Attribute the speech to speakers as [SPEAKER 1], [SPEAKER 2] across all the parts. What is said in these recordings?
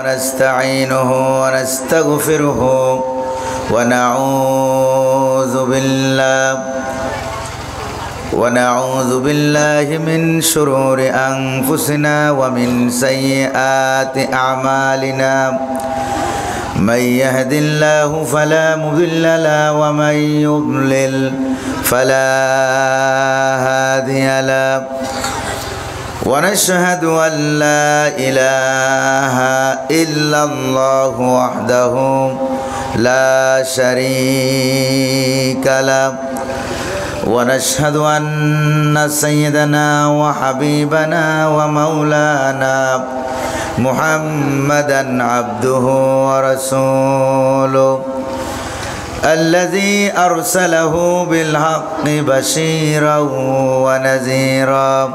[SPEAKER 1] ونستعينه ونستغفره ونعوذ بالله من شرور أنفسنا ومن سيئات أعمالنا من يهد الله فلا مضل له ومن يضلل فلا هادي له ونشهد أن لا إله إلا الله وحده لا شريك له ونشهد أن سيدنا وحبيبنا ومولانا محمدا عبده ورسوله الذي أرسله بالحق بشيرا ونذيرا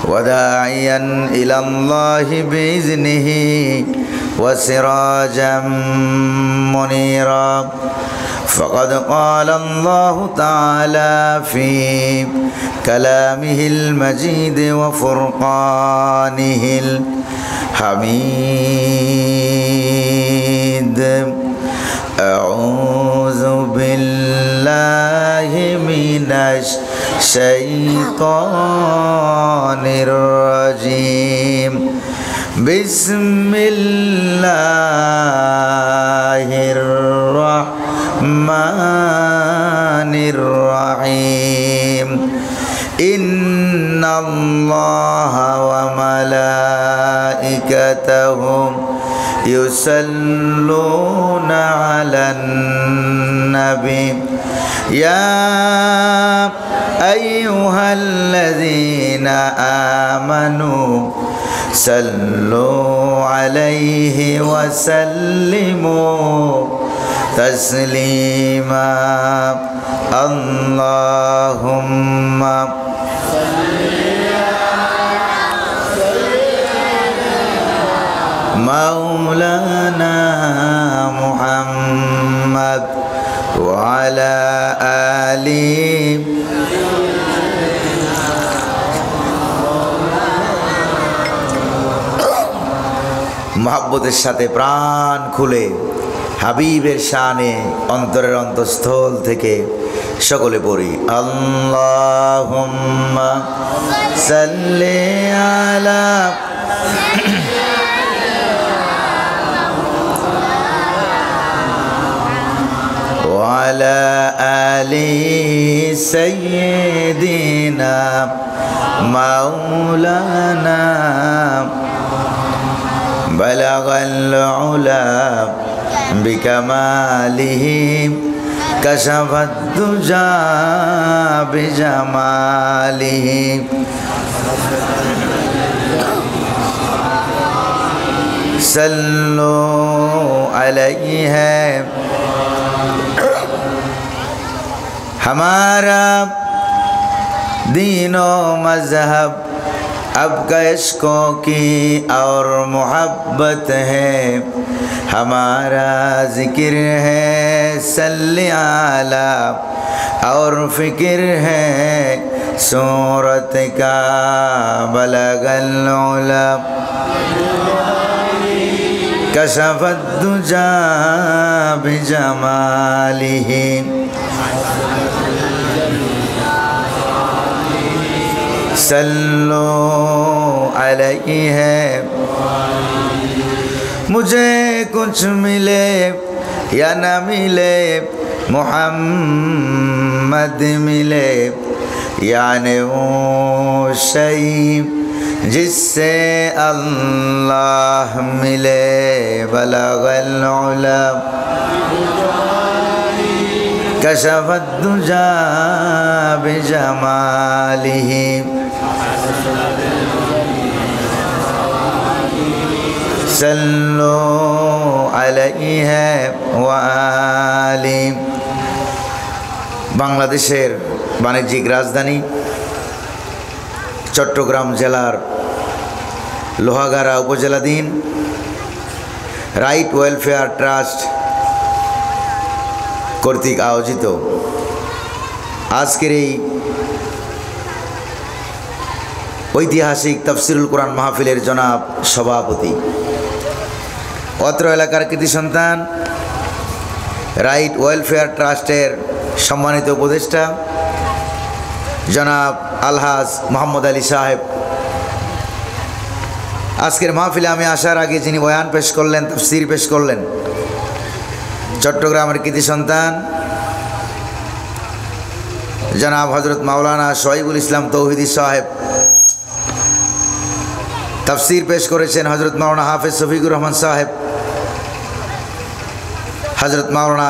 [SPEAKER 1] وداعيا إلى الله بإذنه وسراجا منيرا فقد قال الله تعالى في كلامه المجيد وفرقانه الحميد أعوذ بالله من الشيطان الرجيم بسم الله الرحمن الرحيم إن الله وملائكته يصلون على النبي يا أيها الذين آمنوا صلوا عليه وسلموا تسليما اللهم مولانا محمد وعلى آله মুহাব্বতের সাথে প্রাণ খুলে হাবিবের শানে অন্তরের অন্তঃস্থল থেকে সকলে পড়ি আল্লাহুম্মা সাল্লি আলা وعلى آل سيدنا مولانا بلغ العلا بكماله كشف الدجى بجماله صلوا عليه हमारा दीनो मज़हब आपका इश्क़ों की और मोहब्बत है हमारा ज़िक्र है सल्ली आला और फ़िक्र है सूरत का बलगल उला कशफ़त दुजा बिजमालिही सल्लो अलैहि मुझे कुछ मिले या न मिले मुहम्मद मिले यानी वो शई जिससे अल्लाह मिले बलगल उला कशफ़त दुजा बिजमालिही सल्लो अलैहि व आलि बांग्लादेशेर बाणिज्यिक राजधानी चट्टग्राम जেলার लोहागाड़ा उपजेलाधीन राइट वेलफेयर ट्रास्ट কর্তৃক আয়োজিত আজকের এই ঐতিহাসিক তাফসিরুল কোরআন মাহফিলের জনাব সভাপতি অত্র এলাকার কৃতি সন্তান, রাইট ওয়েলফেয়ার ট্রাস্টের সম্মানিত উপদেষ্টা জনাব আলহাজ মোহাম্মদ আলী সাহেব। আজকের মাহফিলে আমি আসার আগে যিনি বয়ান পেশ করলেন, তাফসীর পেশ করলেন, চট্টগ্রামের কৃতি সন্তান জনাব হজরত মাওলানা শহীবুল ইসলাম তৌহিদি সাহেব। তাফসীর পেশ করেছেন হজরত মাওলানা হাফেজ শফিকুর রহমান সাহেব, হজরত মাওলানা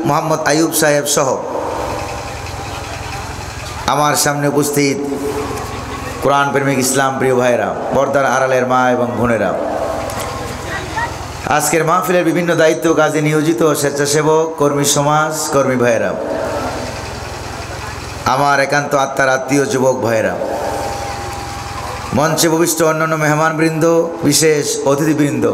[SPEAKER 1] মোহাম্মদ আইয়ুব সাহেব সহ আমার সামনে উপস্থিত কোরআন প্রেমিক ইসলাম প্রিয় ভাইরা, পর্দার আড়ালের মা এবং বোনেরা, আজকের মাহফিলের বিভিন্ন দায়িত্ব কাজে নিয়োজিত স্বেচ্ছাসেবক, কর্মী সমাজ, কর্মী ভাইরা, আমার একান্ত আত্মার আত্মীয় যুবক ভাইরা, মঞ্চে ভূমিষ্ঠ অন্যান্য মেহমানবৃন্দ, বিশেষ অতিথিবৃন্দ,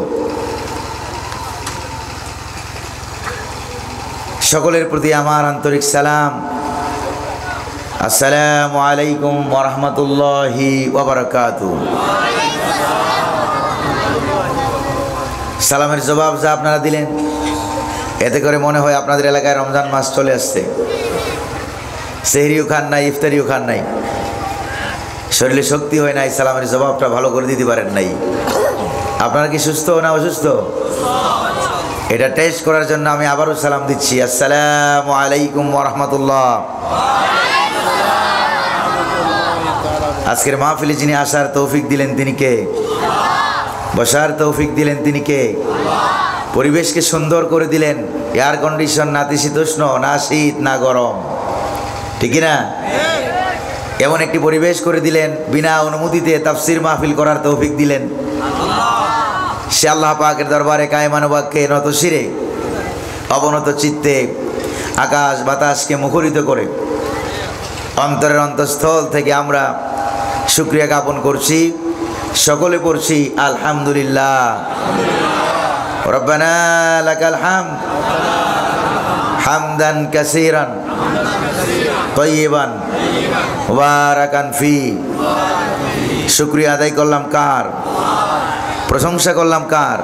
[SPEAKER 1] সকলের প্রতি আমার আন্তরিক সালাম। আসসালামু আলাইকুম ওয়া রাহমাতুল্লাহি ওয়া বারাকাতুহু। সালামের জবাব যা আপনারা দিলেন, এতে করে মনে হয় আপনাদের এলাকায় রমজান মাস চলে আসছে। সেহরিও খান নাই, ইফতারিও খান নাই, শরীরে শক্তি হয় নাই, সালামের জবাবটা ভালো করে দিতে পারেন নাই। আপনারা কি সুস্থ না অসুস্থ? এটা টেস্ট করার জন্য আমি আবারও সালাম দিচ্ছি। আসসালামু আলাইকুম ওয়া রাহমাতুল্লাহ। আজকের মাহফিলে যিনি আসার তৌফিক দিলেন তিনি কে? বসার তৌফিক দিলেন তিনি কে? পরিবেশকে সুন্দর করে দিলেন, এয়ার কন্ডিশন, নাতিশীতোষ্ণ, না শীত না গরম, ঠিক না? এমন একটি পরিবেশ করে দিলেন, বিনা অনুমতিতে তাফসীর মাহফিল করার তৌফিক দিলেন। সে আল্লাহ পাকের দরবারে কায়মানুবাক্যে নত শিরে অবনত চিত্তে আকাশ বাতাসকে মুখরিত করে অন্তরের অন্তঃস্থল থেকে আমরা শুকরিয়া জ্ঞাপন করছি, সকলে পড়ছি আলহামদুলিল্লাহ। রব্বানা লাকাল হামদ হামদান কাসীরান তাইয়িবান মুবারাকান ফি। শুকরিয়া আদায় করলাম কার? প্রশংসা করলাম কার?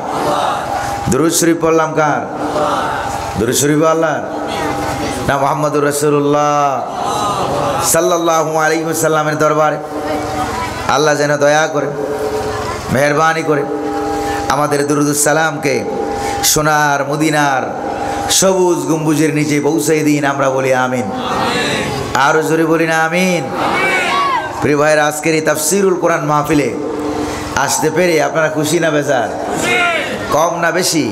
[SPEAKER 1] দুরূদ শরীফ পড়লাম কার? দুরূদ শরীফ আল্লাহর না মুহাম্মদুর রাসূলুল্লাহ সাল্লাল্লাহু আলাইহি ওয়াসাল্লামের দরবারে আল্লাহ যেন দয়া করে, মেহেরবানি করে আমাদের দুরূদুস সালামকে সোনার মদিনার সবুজ গম্বুজের নিচে পৌঁছে দিন। আমরা বলি আমিন। আরো জোরে বলি না আমিন। প্রিয় ভাইয়ের, আজকের এই তাফসীরুল কোরআন মাহফিলে আসতে পেরে আপনারা খুশি না বেজার? কম না বেশি?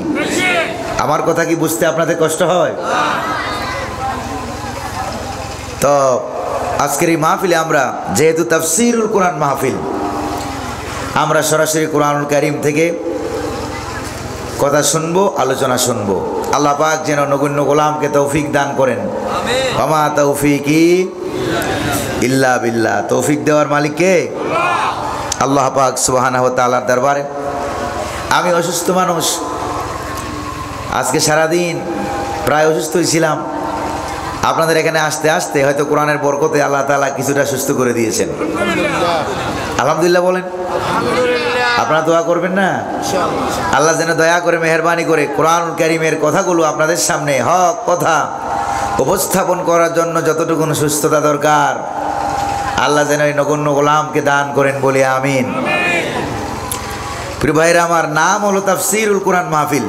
[SPEAKER 1] আমার কথা কি বুঝতে আপনাদের কষ্ট হয়? তো আজকের এই মাহফিলে আমরা যেহেতু তাফসীরুল কোরআন মাহফিল, আমরা সরাসরি কোরআনুল কারীম থেকে কথা শুনবো, আলোচনা শুনবো। আল্লাহ পাক যেন নগণ্য গোলামকে তৌফিক দান করেন। ওয়া মা তৌফিকি ইল্লা বিল্লাহ। তৌফিক দেওয়ার মালিক কে? আল্লাহ পাক সুবহানাহু ওয়া তাআলার দরবারে। আমি অসুস্থ মানুষ, আজকে সারাদিন প্রায় অসুস্থই ছিলাম। আপনাদের এখানে আসতে আসতে হয়তো কোরআনের বরকতে আল্লাহ তাআলা কিছুটা সুস্থ করে দিয়েছেন। আলহামদুলিল্লাহ বলেন। আপনারা দোয়া করবেন না? আল্লাহ যেন দয়া করে মেহেরবানি করে কোরআনুল কারীমের কথাগুলো আপনাদের সামনে হক কথা উপস্থাপন করার জন্য যতটুকু সুস্থতা দরকার আল্লাহ যেন এই নগণ্য গোলামকে দান করেন, বলি আমিন। প্রিয় ভাইরা আমার, নাম হলো তাফসীরুল কোরআন মাহফিল।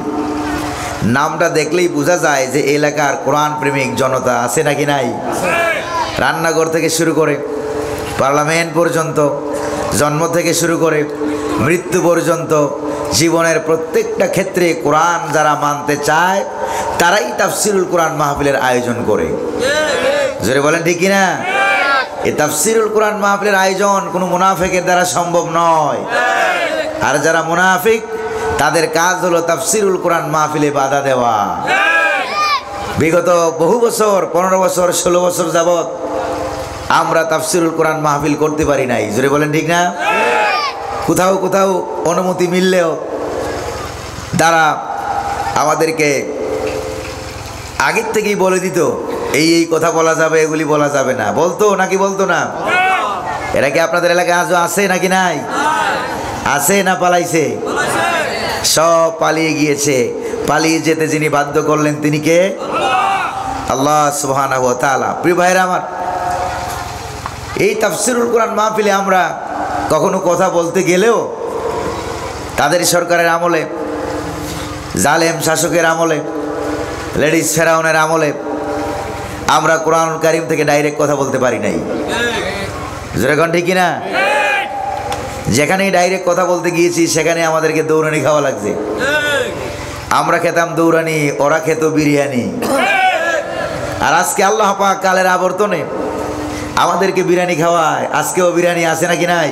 [SPEAKER 1] নামটা দেখলেই বোঝা যায় যে এলাকার কোরআন প্রেমিক জনতা আছে নাকি নাই। রান্নাঘর থেকে শুরু করে পার্লামেন্ট পর্যন্ত, জন্ম থেকে শুরু করে মৃত্যু পর্যন্ত, জীবনের প্রত্যেকটা ক্ষেত্রে কোরআন যারা মানতে চায় তারাই তাফসীরুল কোরআন মাহফিলের আয়োজন করে। জোরে বলেন ঠিক কিনা? এই তাফসীরুল কোরআন মাহফিলের আয়োজন কোনো মুনাফিকের দ্বারা সম্ভব নয়। আর যারা মুনাফিক তাদের কাজ হলো তাফসীরুল কোরআন মাহফিলে বাধা দেওয়া। বিগত বহু বছর, 15 বছর 16 বছর যাবত আমরা তাফসীরুল কোরআন মাহফিল করতে পারি নাই। জোরে বলেন ঠিক না? কোথাও কোথাও অনুমতি মিললেও তারা আমাদেরকে আগের থেকেই বলে দিত এই এই কথা বলা যাবে, এগুলি বলা যাবে না। বলতো নাকি বলতো না? এরা কি আপনাদের এলাকায় আজও আছে নাকি নাই? আছে না পালাইছে? সব পালিয়ে গিয়েছে। পালিয়ে যেতে যিনি বাধ্য করলেন তিনি কে? আল্লাহ সুবহানাহু ওয়া তাআলা। প্রিয় ভাইরা আমার, এই তাফসীরুল কোরআন মাহফিলে আমরা কখনো কথা বলতে গেলেও তাদের সরকারের আমলে, জালেম শাসকের আমলে, লেডিস ফেরাউনের আমলে আমরা কোরআনুল কারীম থেকে ডাইরেক্ট কথা বলতে পারি নাই। যেরকম ঠিক কিনা? যেখানেই ডাইরেক্ট কথা বলতে গিয়েছি সেখানে আমাদেরকে দৌড়ানি খাওয়া লাগছে। আমরা খেতাম দৌড়ানি, ওরা খেত বিরিয়ানি। আর আজকে আল্লাহ পাক কালের আবর্তনে আমাদেরকে বিরিয়ানি খাওয়ায়। আজকেও বিরিয়ানি আছে নাকি নাই?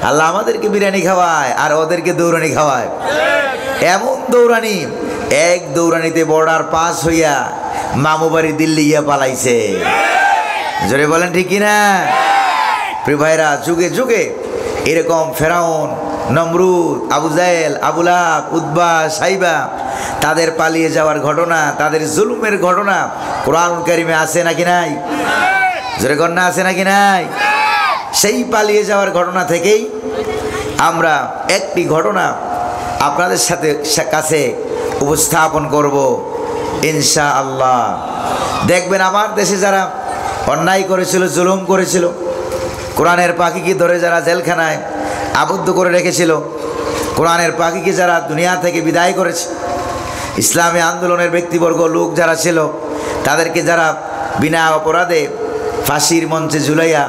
[SPEAKER 1] আল্লাহ আমাদেরকে বিরিয়ানি খাওয়ায় আর ওদেরকে দৌড়ানি খাওয়ায়। এমন দৌড়ানি, এক দৌড়ানিতে বর্ডার পাস হইয়া মামু বাড়ি দিল্লি গিয়া পালাইছে। জোরে বলেন ঠিক কিনা? প্রিয় ভাইরা, যুগে যুগে এরকম ফেরাউন, নমরুদ, আবু জাহেল, আবু লাহাব, উতবা, সাইবা তাদের পালিয়ে যাওয়ার ঘটনা, তাদের জুলুমের ঘটনা কোরআনুল কারীমে আছে নাকি নাই? জোরে কন্যা আছে নাকি নাই? সেই পালিয়ে যাওয়ার ঘটনা থেকেই আমরা একটি ঘটনা আপনাদের কাছে উপস্থাপন করব ইনশাআল্লাহ। দেখবেন আমার দেশে যারা অন্যায় করেছিল, জুলুম করেছিল, কোরআনের পাখিকে ধরে যারা জেলখানায় আবদ্ধ করে রেখেছিল, কোরআনের পাখিকে যারা দুনিয়া থেকে বিদায় করেছে, ইসলামী আন্দোলনের ব্যক্তিবর্গ লোক যারা ছিল তাদেরকে যারা বিনা অপরাধে ফাঁসির মঞ্চে ঝুলাইয়া,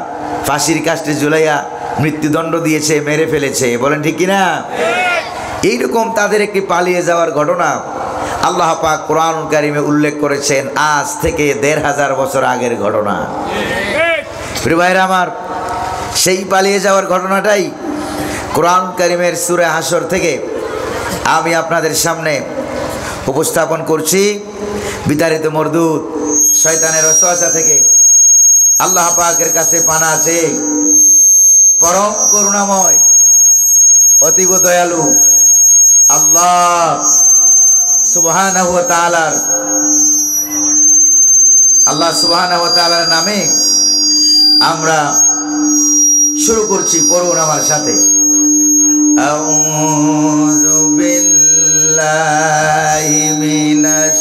[SPEAKER 1] ফাঁসির কাস্টে ঝুলাইয়া মৃত্যুদণ্ড দিয়েছে, মেরে ফেলেছে। বলেন ঠিক কিনা? এইরকম তাদের একটি পালিয়ে যাওয়ার ঘটনা আল্লাহ পাক কোরআনুল কারীমে উল্লেখ করেছেন। আজ থেকে ১৫০০ বছর আগের ঘটনা। প্রিয় ভাইরা আমার, সেই পালিয়ে যাওয়ার ঘটনাটাই কোরআনুল কারীমের সূরা হাসর থেকে আমি আপনাদের সামনে উপস্থাপন করছি। বিতাড়িত মরদুদ শয়তানের ওয়াসওয়াসা থেকে আল্লাহ পাকের কাছে পানা আছে। পরম করুণাময়, অতীব দয়ালু আল্লাহ সুবহানাহু ওয়া তাআলার নামে আমরা শুরু করছি। পড়ুন আমার সাথে। আউযু বিল্লাহি মিনাশ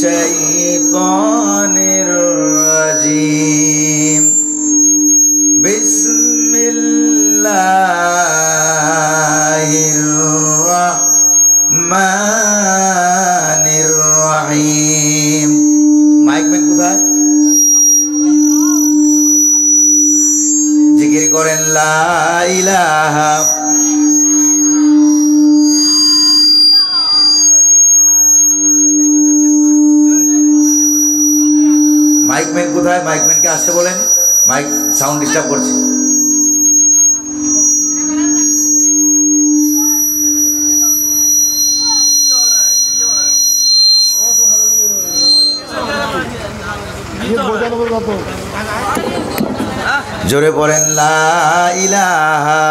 [SPEAKER 1] শাইতানির রাজীম। বিসমিল্লাহির রাহমানির রাহিম। মাইকম্যান কোথায়? জিকির করেন লা ইলাহা মাইকম্যান কোথায়? মাইকম্যানকে আসতে বলেন, মাইক সাউন্ড ডিস্টার্ব করছে। জোরে পড়েন লা ইলাহা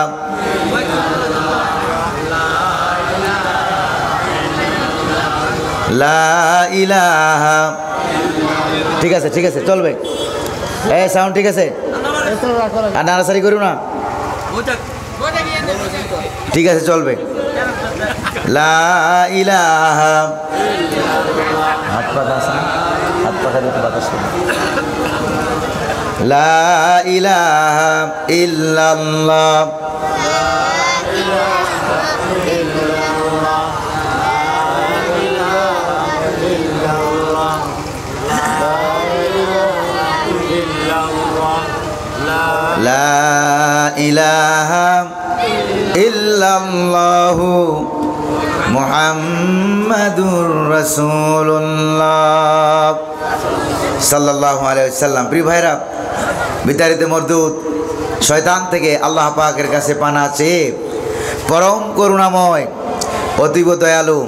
[SPEAKER 1] লা ইলাহা। ঠিক আছে, ঠিক আছে, চলবে। সাউন্ড ঠিক আছে, আর নাড়াচাড়ি করো না। ঠিক আছে, চলবে। লা ইলাহা, হাত পাখা আছে না? হাত পাখা দিতে বাতাস করুন। লা ইলাহা ইল্লাল্লাহ লা ইলাহা ইল্লাল্লাহু মুহাম্মাদুর রাসূলুল্লাহ সাল্লাল্লাহু আলাইহি ওয়াসাল্লাম। প্রিয় ভাইরা, বিতাড়িত মরদুদ শয়তান থেকে আল্লাহ পাকের কাছে পানা চেয়ে পরম করুণাময়, অতীব দয়ালু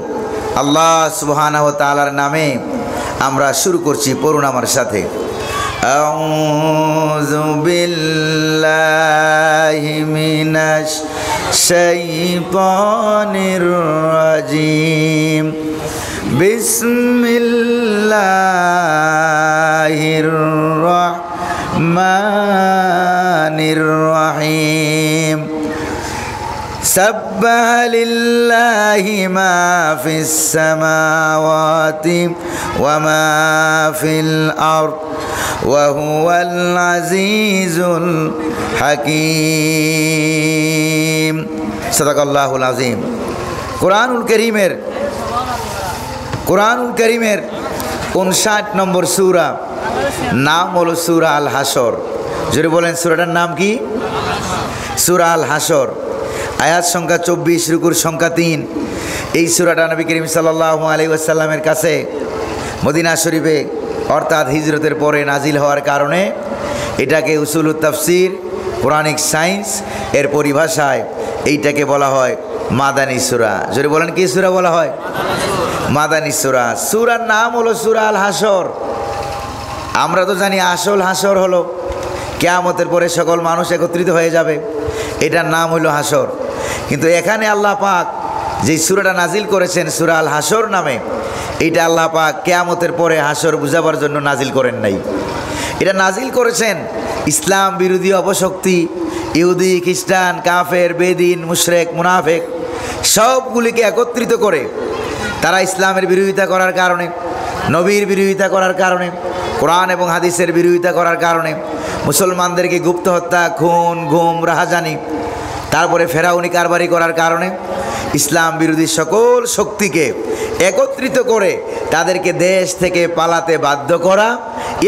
[SPEAKER 1] আল্লাহ সুবহানাহু ওয়া তাআলার নামে আমরা শুরু করছি। পড়ুন আমার সাথে। আউযু বিল্লাহি মিনাশ শাইতানির রাজীম। বিসমিল্লাহির রাহমানির রাহিম। সাব্বাহা লিল্লাহি মা ফিস সামাওয়াতি ওয়া মা ফিল আরদ ওয়া হুয়াল আজিজুল হাকীম। সাদাকাল্লাহুল আযীম। কোরআনুল কারীমের 59 নম্বর সূরা, নাম হলো সূরা আল হাসর। যদি বলেন সূরাটার নাম কি? সূরা আল হাসর। আয়াত সংখ্যা 24, রুকুর সংখ্যা 3। এই সূরাটা নবী করিম সাল্লাল্লাহু আলাইহি ওয়াসাল্লামের কাছে মদিনা শরীফে অর্থাৎ হিজরতের পরে নাজিল হওয়ার কারণে এটাকে উসুলুত তাফসীর, কোরআনিক সায়েন্স এর পরিভাষায় এইটাকে বলা হয় মাদানী সূরা। যদি বলেন কি সূরা বলা হয়? মাদানী সূরা। সূরার নাম হলো সূরা আল হাসর। আমরা তো জানি আসল হাসর হলো কিয়ামতের পরে সকল মানুষ একত্রিত হয়ে যাবে, এটার নাম হলো হাসর। কিন্তু এখানে আল্লাহ পাক যে সূরাটা নাজিল করেছেন সূরা আল হাসর নামে, এটা আল্লাহ পাক কিয়ামতের পরে হাসর বুঝাবার জন্য নাজিল করেন নাই। এটা নাজিল করেছেন ইসলাম বিরোধী অপশক্তি, ইহুদি, খ্রিস্টান, কাফের, বেদিন, মুশরিক, মুনাফিক সবগুলিকে একত্রিত করে তারা ইসলামের বিরোধিতা করার কারণে, নবীর বিরোধিতা করার কারণে, কোরআন এবং হাদিসের বিরোধিতা করার কারণে মুসলমানদেরকে গুপ্ত হত্যা, খুন, গুম, রাহাজানি, তারপরে ফেরাউনি কারবারি করার কারণে ইসলাম বিরোধী সকল শক্তিকে একত্রিত করে তাদেরকে দেশ থেকে পালাতে বাধ্য করা।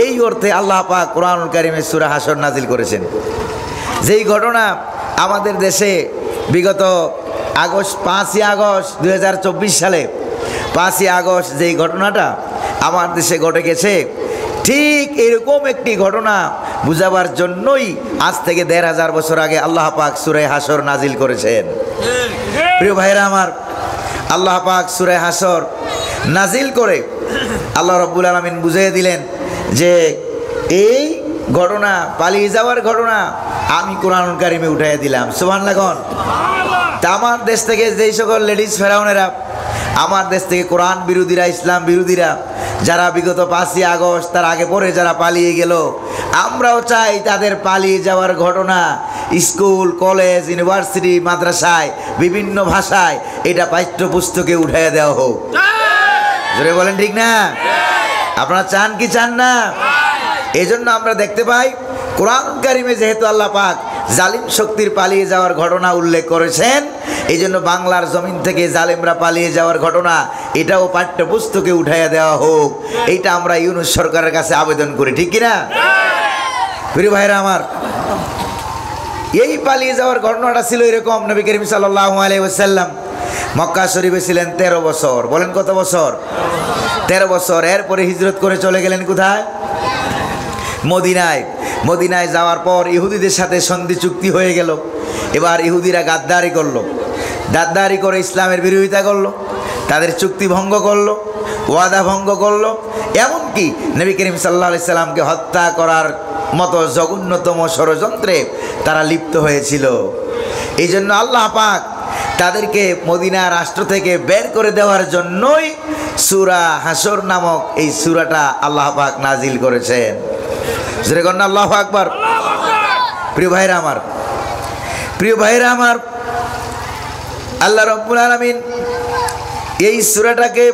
[SPEAKER 1] এই অর্থে আল্লাহ পাক কোরআনুল কারীমে সূরা হাসর নাজিল করেছেন। যেই ঘটনা আমাদের দেশে বিগত 5ই আগস্ট 2024 সালে 5ই আগস্ট যেই ঘটনাটা আমার দেশে ঘটে গেছে, ঠিক এরকম একটি ঘটনা বুঝাবার জন্যই আজ থেকে 1500 বছর আগে আল্লাহ পাক সূরা হাসর নাজিল করেছেন। প্রিয় ভাইরা আমার, আল্লাহ পাক সূরা হাসর নাজিল করে আল্লাহ রাব্বুল আলামিন বুঝিয়ে দিলেন যে এই ঘটনা, পালিয়ে যাওয়ার ঘটনা আমি কোরআনুল কারীমে উঠাইয়া দিলাম। সুবহানাল্লাহ। তা আমার দেশ থেকে যেই সকল লেডিস ফেরাউনেরা, আমার দেশ থেকে কোরআন বিরোধীরা, ইসলাম বিরোধীরা যারা বিগত 5ই আগস্ট তার আগে পরে যারা পালিয়ে গেল, আমরাও চাই তাদের পালিয়ে যাওয়ার ঘটনা স্কুল, কলেজ, ইউনিভার্সিটি, মাদ্রাসায় বিভিন্ন ভাষায় এটা পাঠ্যপুস্তকে উঠাইয়া দেওয়া হোক। জোরে বলেন ঠিক না? আপনারা চান কি চান না? এই জন্য আমরা দেখতে পাই কোরআন কারীমে যেহেতু আল্লাহ পাক জালিম শক্তির পালিয়ে যাওয়ার ঘটনা উল্লেখ করেছেন, এই জন্য বাংলার জমিন থেকে জালিমরা পালিয়ে যাওয়ার ঘটনা এটাও পাঠ্যপুস্তকে উঠাইয়া দেওয়া হোক, এইটা আমরা ইউনূস সরকারের কাছে আবেদন করি। ঠিক কিনা? প্রিয় ভাইরা আমার, এই পালিয়ে যাওয়ার ঘটনাটা ছিল এরকম। নবী করিম সাল্লাল্লাহু আলাইহি ওয়াসাল্লাম মক্কা শরীফে ছিলেন 13 বছর। বলেন কত বছর? 13 বছর। এরপরে হিজরত করে চলে গেলেন কোথায়? মদিনায়। মদিনায় যাওয়ার পর ইহুদিদের সাথে সন্ধি চুক্তি হয়ে গেল। এবার ইহুদিরা গাদ্দারি করলো, গাদ্দারি করে ইসলামের বিরোধিতা করলো, তাদের চুক্তি ভঙ্গ করলো, ওয়াদা ভঙ্গ করলো, এমনকি নবী করিম সাল্লাল্লাহু আলাইহি সাল্লামকে হত্যা করার মতো জঘন্যতম ষড়যন্ত্রে তারা লিপ্ত হয়েছিল। এই জন্য আল্লাহ পাক তাদেরকে মদিনা রাষ্ট্র থেকে বের করে দেওয়ার জন্যই সূরা হাসর নামক এই সূরাটা আল্লাহ পাক নাজিল করেছেন। জোরে কন্যা আল্লাহু আকবার। প্রিয় ভাইরা আমার, প্রিয় ভাইরা আমার, আল্লাহ রাব্বুল আলামিন এই সূরাটাকে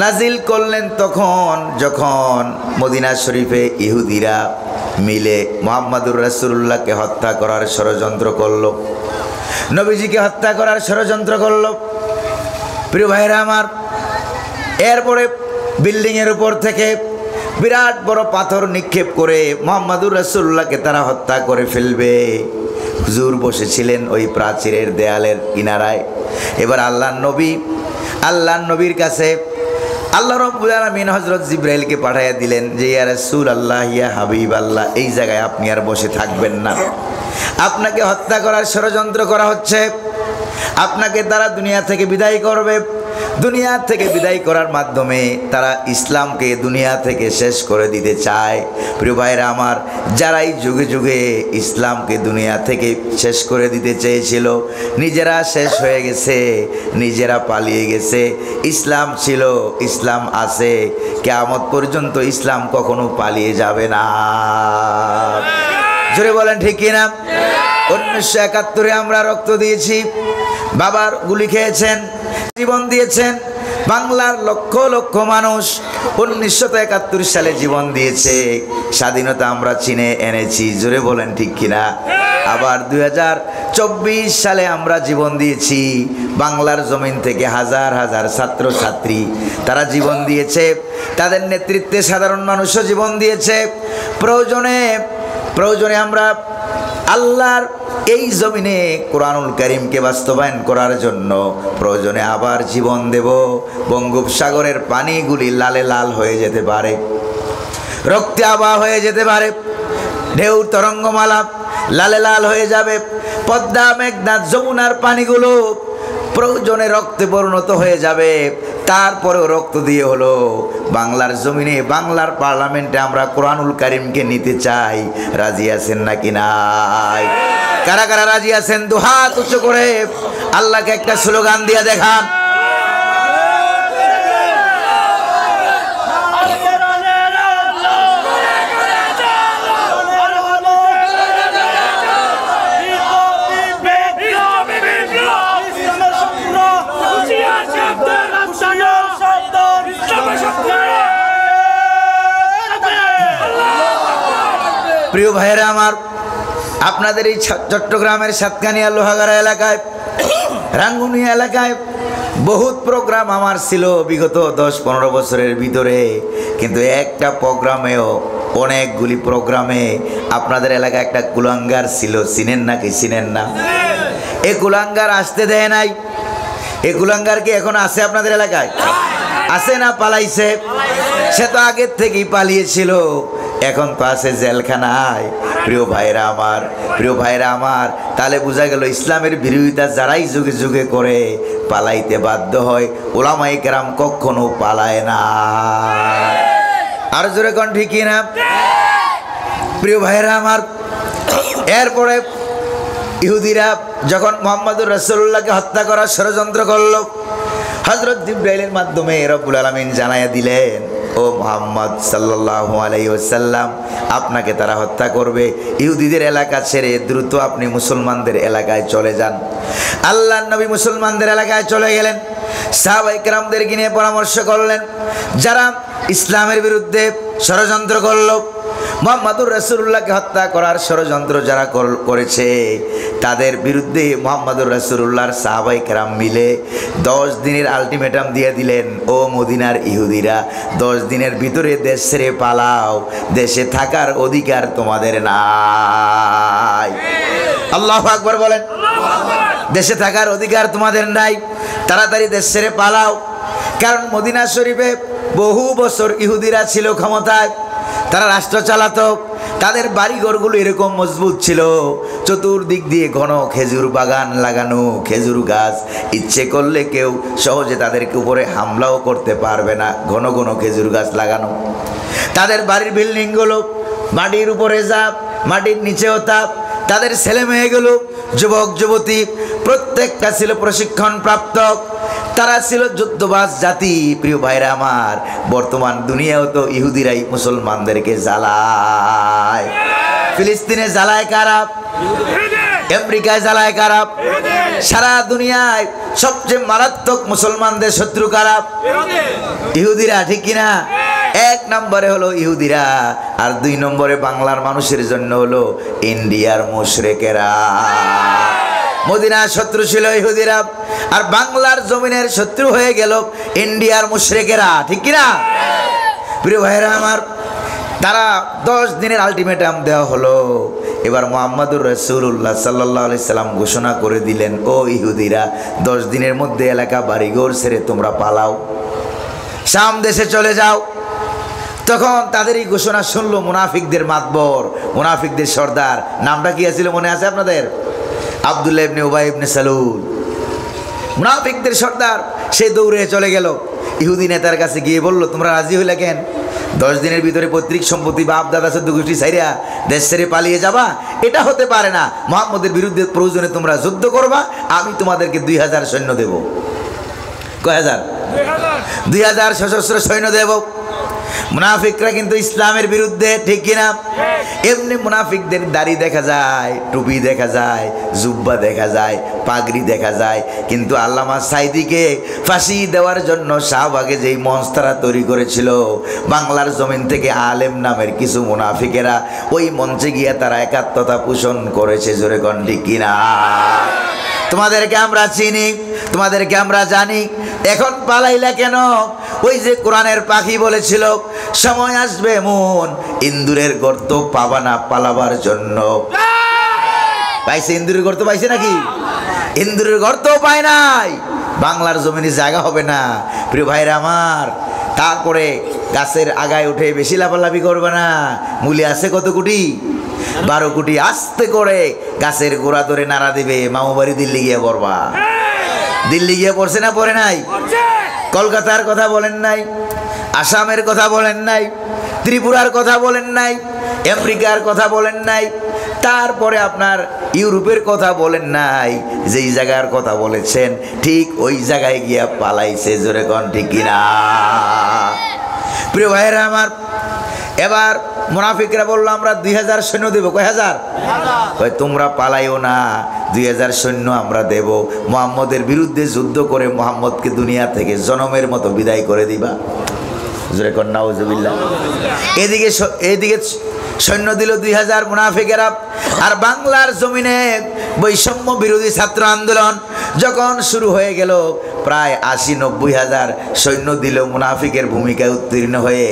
[SPEAKER 1] নাজিল করলেন তখন যখন মদিনা শরীফে ইহুদিরা মিলে মুহাম্মদুর রাসূলুল্লাহকে হত্যা করার ষড়যন্ত্র করলো, নবীজিকে হত্যা করার ষড়যন্ত্র করলো। প্রিয় ভাইরা আমার, এরপরে বিল্ডিংয়ের উপর থেকে বিরাট বড় পাথর নিক্ষেপ করে মুহাম্মদুর রাসূলুল্লাহকে তারা হত্যা করে ফেলবে। হুজুর বসেছিলেন ওই প্রাচীরের দেয়ালের কিনারায়। এবার আল্লাহর নবীর কাছে আল্লাহ রাব্বুল আলামিন হযরত জিবরাইলকে পাঠিয়ে দিলেন যে ইয়া রাসূলুল্লাহ, ইয়া হাবিবাল্লাহ, এই জায়গায় আপনি আর বসে থাকবেন না। আপনাকে হত্যা করার ষড়যন্ত্র করা হচ্ছে, আপনাকে তারা দুনিয়া থেকে বিদায় করবে। দুনিয়া থেকে বিদায় করার মাধ্যমে তারা ইসলামকে দুনিয়া থেকে শেষ করে দিতে চায়। প্রিয় ভাইরা আমার, যারাই যুগে যুগে ইসলামকে দুনিয়া থেকে শেষ করে দিতে চেয়েছিল, নিজেরা শেষ হয়ে গেছে, নিজেরা পালিয়ে গেছে। ইসলাম ছিল, ইসলাম আছে, কিয়ামত পর্যন্ত ইসলাম কখনো পালিয়ে যাবে না। জোরে বলেন ঠিক কিনা? 1971 আমরা রক্ত দিয়েছি, বাবার গুলি খেয়েছেন, জীবন দিয়েছেন। বাংলার লক্ষ লক্ষ মানুষ 1971 সালে জীবন দিয়েছে, স্বাধীনতা আমরা চিনে এনেছি। জোরে বলেন ঠিক কিনা? আবার 2024 সালে আমরা জীবন দিয়েছি। বাংলার জমিন থেকে হাজার হাজার ছাত্র ছাত্রী তারা জীবন দিয়েছে, তাদের নেতৃত্বে সাধারণ মানুষও জীবন দিয়েছে। প্রয়োজনে আমরা আল্লাহর এই জমিনে কোরআনুল কারীমকে বাস্তবায়ন করার জন্য প্রয়োজনে আবার জীবন দেব। বঙ্গোপসাগরের পানিগুলি লালে লাল হয়ে যেতে পারে, রক্তে আভা হয়ে যেতে পারে, ঢেউ তরঙ্গমালা লালে লাল হয়ে যাবে। পদ্মা, মেঘনা, যমুনার পানিগুলো প্রয়োজনে রক্তে পরিণত হয়ে যাবে। তারপরেও রক্ত দিয়ে হলো বাংলার জমিনে, বাংলার পার্লামেন্টে আমরা কোরআনুল কারীমকে নিতে চাই। রাজি আছেন নাকি নাই? কারা কারা রাজি আছেন? দুহাত উঁচু করে আল্লাহকে একটা স্লোগান দিয়ে দেখান। প্রিয় ভাইয়েরা আমার, আপনাদের এই চট্টগ্রামের সাতকানিয়া লোহাগাড়া এলাকায়, রাঙ্গুনিয়া এলাকায় বহুত প্রোগ্রাম আমার ছিল বিগত 10-15 বছরের ভিতরে, কিন্তু একটা প্রোগ্রামেও, অনেকগুলি প্রোগ্রামে আপনাদের এলাকায় একটা কুলাঙ্গার ছিল। চিনেন নাকি চিনেন না? এই কুলাঙ্গার আসতে দেয় নাই। এই কুলাঙ্গার কি এখন আছে আপনাদের এলাকায়? আছে না পালাইছে? সে তো আগের থেকেই পালিয়েছিল, এখন তো আছে জেলখানায়। প্রিয় ভাইরা আমার, তাহলে বোঝা গেল ইসলামের বিরোধিতা যারাই যুগে যুগে করে পালাইতে বাধ্য হয়। উলামায়ে কেরাম কখনো পালায় না। আর জোরে কোন ঠিক না? প্রিয় ভাইরা আমার, এরপরে ইহুদিরা যখন মুহাম্মদুর রাসূলুল্লাহকে হত্যা করার ষড়যন্ত্র করল, হযরত জিবরাইলের মাধ্যমে রব্বুল আলামিন জানাইয়া দিলেন, ও মুহাম্মদ সাল্লাল্লাহু আলাইহি ওয়াসাল্লাম, আপনাকে তারা হত্যা করবে। ইহুদিদের এলাকা ছেড়ে দ্রুত আপনি মুসলমানদের এলাকায় চলে যান। আল্লাহর নবী মুসলমানদের এলাকায় চলে গেলেন। সাহাবায়ে কেরামদেরকে নিয়ে পরামর্শ করলেন, যারা ইসলামের বিরুদ্ধে ষড়যন্ত্র করল, মুহাম্মদুর রাসূলুল্লাহকে হত্যা করার ষড়যন্ত্র যারা করেছে, তাদের বিরুদ্ধে মুহাম্মদুর রাসূলুল্লাহর সাহাবায়ে কেরাম মিলে 10 দিনের আলটিমেটাম দিয়ে দিলেন, ও মদিনার ইহুদিরা, 10 দিনের ভিতরে দেশ ছেড়ে পালাও, দেশে থাকার অধিকার তোমাদের নাই। আল্লাহু আকবার বলেন। দেশে থাকার অধিকার তোমাদের নাই, তাড়াতাড়ি দেশ ছেড়ে পালাও। কারণ মদিনা শরীফে বহু বছর ইহুদিরা ছিল ক্ষমতায়, তারা রাষ্ট্র চালাতো। তাদের বাড়িঘরগুলো এরকম মজবুত ছিল, চতুর্দিক দিয়ে ঘন খেজুর বাগান লাগানো, খেজুর গাছ, ইচ্ছে করলে কেউ সহজে তাদেরকে উপরে হামলাও করতে পারবে না, ঘন ঘন খেজুর গাছ লাগানো। তাদের বাড়ির বিল্ডিংগুলো মাটির উপরে চাপ, মাটির নিচেও তাপ। তাদের ছেলে মেয়েগুলো, যুবক যুবতী, প্রত্যেকটা ছিল প্রশিক্ষণ প্রাপ্ত, তারা ছিল যুদ্ধবাজ জাতি। প্রিয় ভাইরা আমার, বর্তমান দুনিয়াও তো ইহুদিরাই মুসলমানদেরকে জ্বালায়। ফিলিস্তিনে জ্বালায় কারা? আমেরিকায় জ্বালায় কারা? সারা দুনিয়ায় সবচেয়ে মারাত্মক মুসলমানদের শত্রু কারা? ইহুদিরা, ঠিক কিনা? 1 নম্বরে হলো ইহুদিরা, আর 2 নম্বরে বাংলার মানুষের জন্য হলো ইন্ডিয়ার মুশরিকেরা। মদিনার শত্রু ছিল ইহুদিরা, আর বাংলার জমিনের শত্রু হয়ে গেল ইন্ডিয়ার মুশরিকেরা, ঠিক কিনা? প্রিয় ভাইরা আমার, তারা 10 দিনের আলটিমেটাম দেওয়া হলো। এবার মুহাম্মদুর রাসূলুল্লাহ সাল্লাল্লাহু আলাইহি সাল্লাম ঘোষণা করে দিলেন, ও ইহুদিরা, 10 দিনের মধ্যে এলাকা বাড়িঘর ছেড়ে তোমরা পালাও, শাম দেশে চলে যাও। তখন তাদের এই ঘোষণা শুনলো মুনাফিকদের মাতবর, মুনাফিকদের সর্দার, নামটা কি ছিল মনে আছে আপনাদের? আব্দুল্লাহ ইবনে উবাই ইবনে সালুল, মুনাফিকদের সর্দার। সে দৌড়ে চলে গেল ইহুদি নেতার কাছে, গিয়ে বলল, তোমরা রাজি হইলে কেন? 10 দিনের ভিতরে পৈতৃক সম্পত্তি, বাপ দাদা 14 গোষ্ঠী ছাইরা দেশ ছেড়ে পালিয়ে যাবা? এটা হতে পারে না। মুহাম্মদের বিরুদ্ধে প্রয়োজনে তোমরা যুদ্ধ করবা, আমি তোমাদেরকে 2000 সৈন্য দেব। কয় হাজার? 2000 সশস্ত্র সৈন্য দেব। মুনাফিকরা কিন্তু ইসলামের বিরুদ্ধে, ঠিক কিনা? এমনি মুনাফিকদের দাড়ি দেখা যায়, টুপি দেখা যায়, জুব্বা দেখা যায়, পাগড়ি দেখা যায়, কিন্তু আল্লামা সাইদিকে ফাঁসি দেওয়ার জন্য শাহবাগে যেই মঞ্চ তারা তৈরি করেছিল, বাংলার জমিন থেকে আলেম নামের কিছু মুনাফিকেরা ওই মঞ্চে গিয়ে তারা একাত্মতা পোষণ করেছে। জোরে কোন ঠিক কিনা? তোমাদেরকে আমরা চিনি, তোমাদেরকে আমরা জানি, এখন পালাইলা কেন? ওই যে কোরআনের পাখি বলেছিল, সময় আসবে এমন ইন্দুরের গর্ত পাবা না পালাবার জন্য। পাইছে? ইন্দুরের গর্ত পাইছে নাকি? ইন্দুরের গর্ত পায় নাই, বাংলার জমিনে জায়গা হবে না। প্রিয় ভাইরা আমার, তারপরে গাছের আগায় উঠে বেশি লাফালাফি করবে না। মূলে আছে কত কোটি? 12 কোটি। আস্তে করে গাছের গোড়া ধরে নাড়া দিবে। মামু বাড়ি দিল্লি গিয়ে পড়বা। দিল্লি গিয়ে পড়ছে না পড়ে নাই? কলকাতার কথা বলেন নাই, আসামের কথা বলেন নাই, ত্রিপুরার কথা বলেন নাই, আমেরিকার কথা বলেন নাই, তারপরে আপনার ইউরোপের কথা বলেন নাই। যেই জায়গার কথা বলেছেন ঠিক ওই জায়গায় গিয়া পালাইছে। জোরে কোন ঠিক কিনা? প্রিয় ভাইয়েরা আমার, এবার মুনাফিকরা বললো আমরা 2000 সৈন্য দেবো। কয় হাজার? তোমরা পালাইও না, 2000 সৈন্য আমরা দেব। মুহাম্মদের বিরুদ্ধে যুদ্ধ করে মুহাম্মদকে দুনিয়া থেকে জনমের মতো বিদায় করে দিবা। জোরে কোন নাউজুবিল্লাহ। এদিকে সৈন্য দিল 2000 মুনাফিকেরা। আর বাংলার জমিনে বৈষম্য বিরোধী ছাত্র আন্দোলন যখন শুরু হয়ে গেল, প্রায় 80-90 হাজার সৈন্য দিল মুনাফিকের ভূমিকায় উত্তীর্ণ হয়ে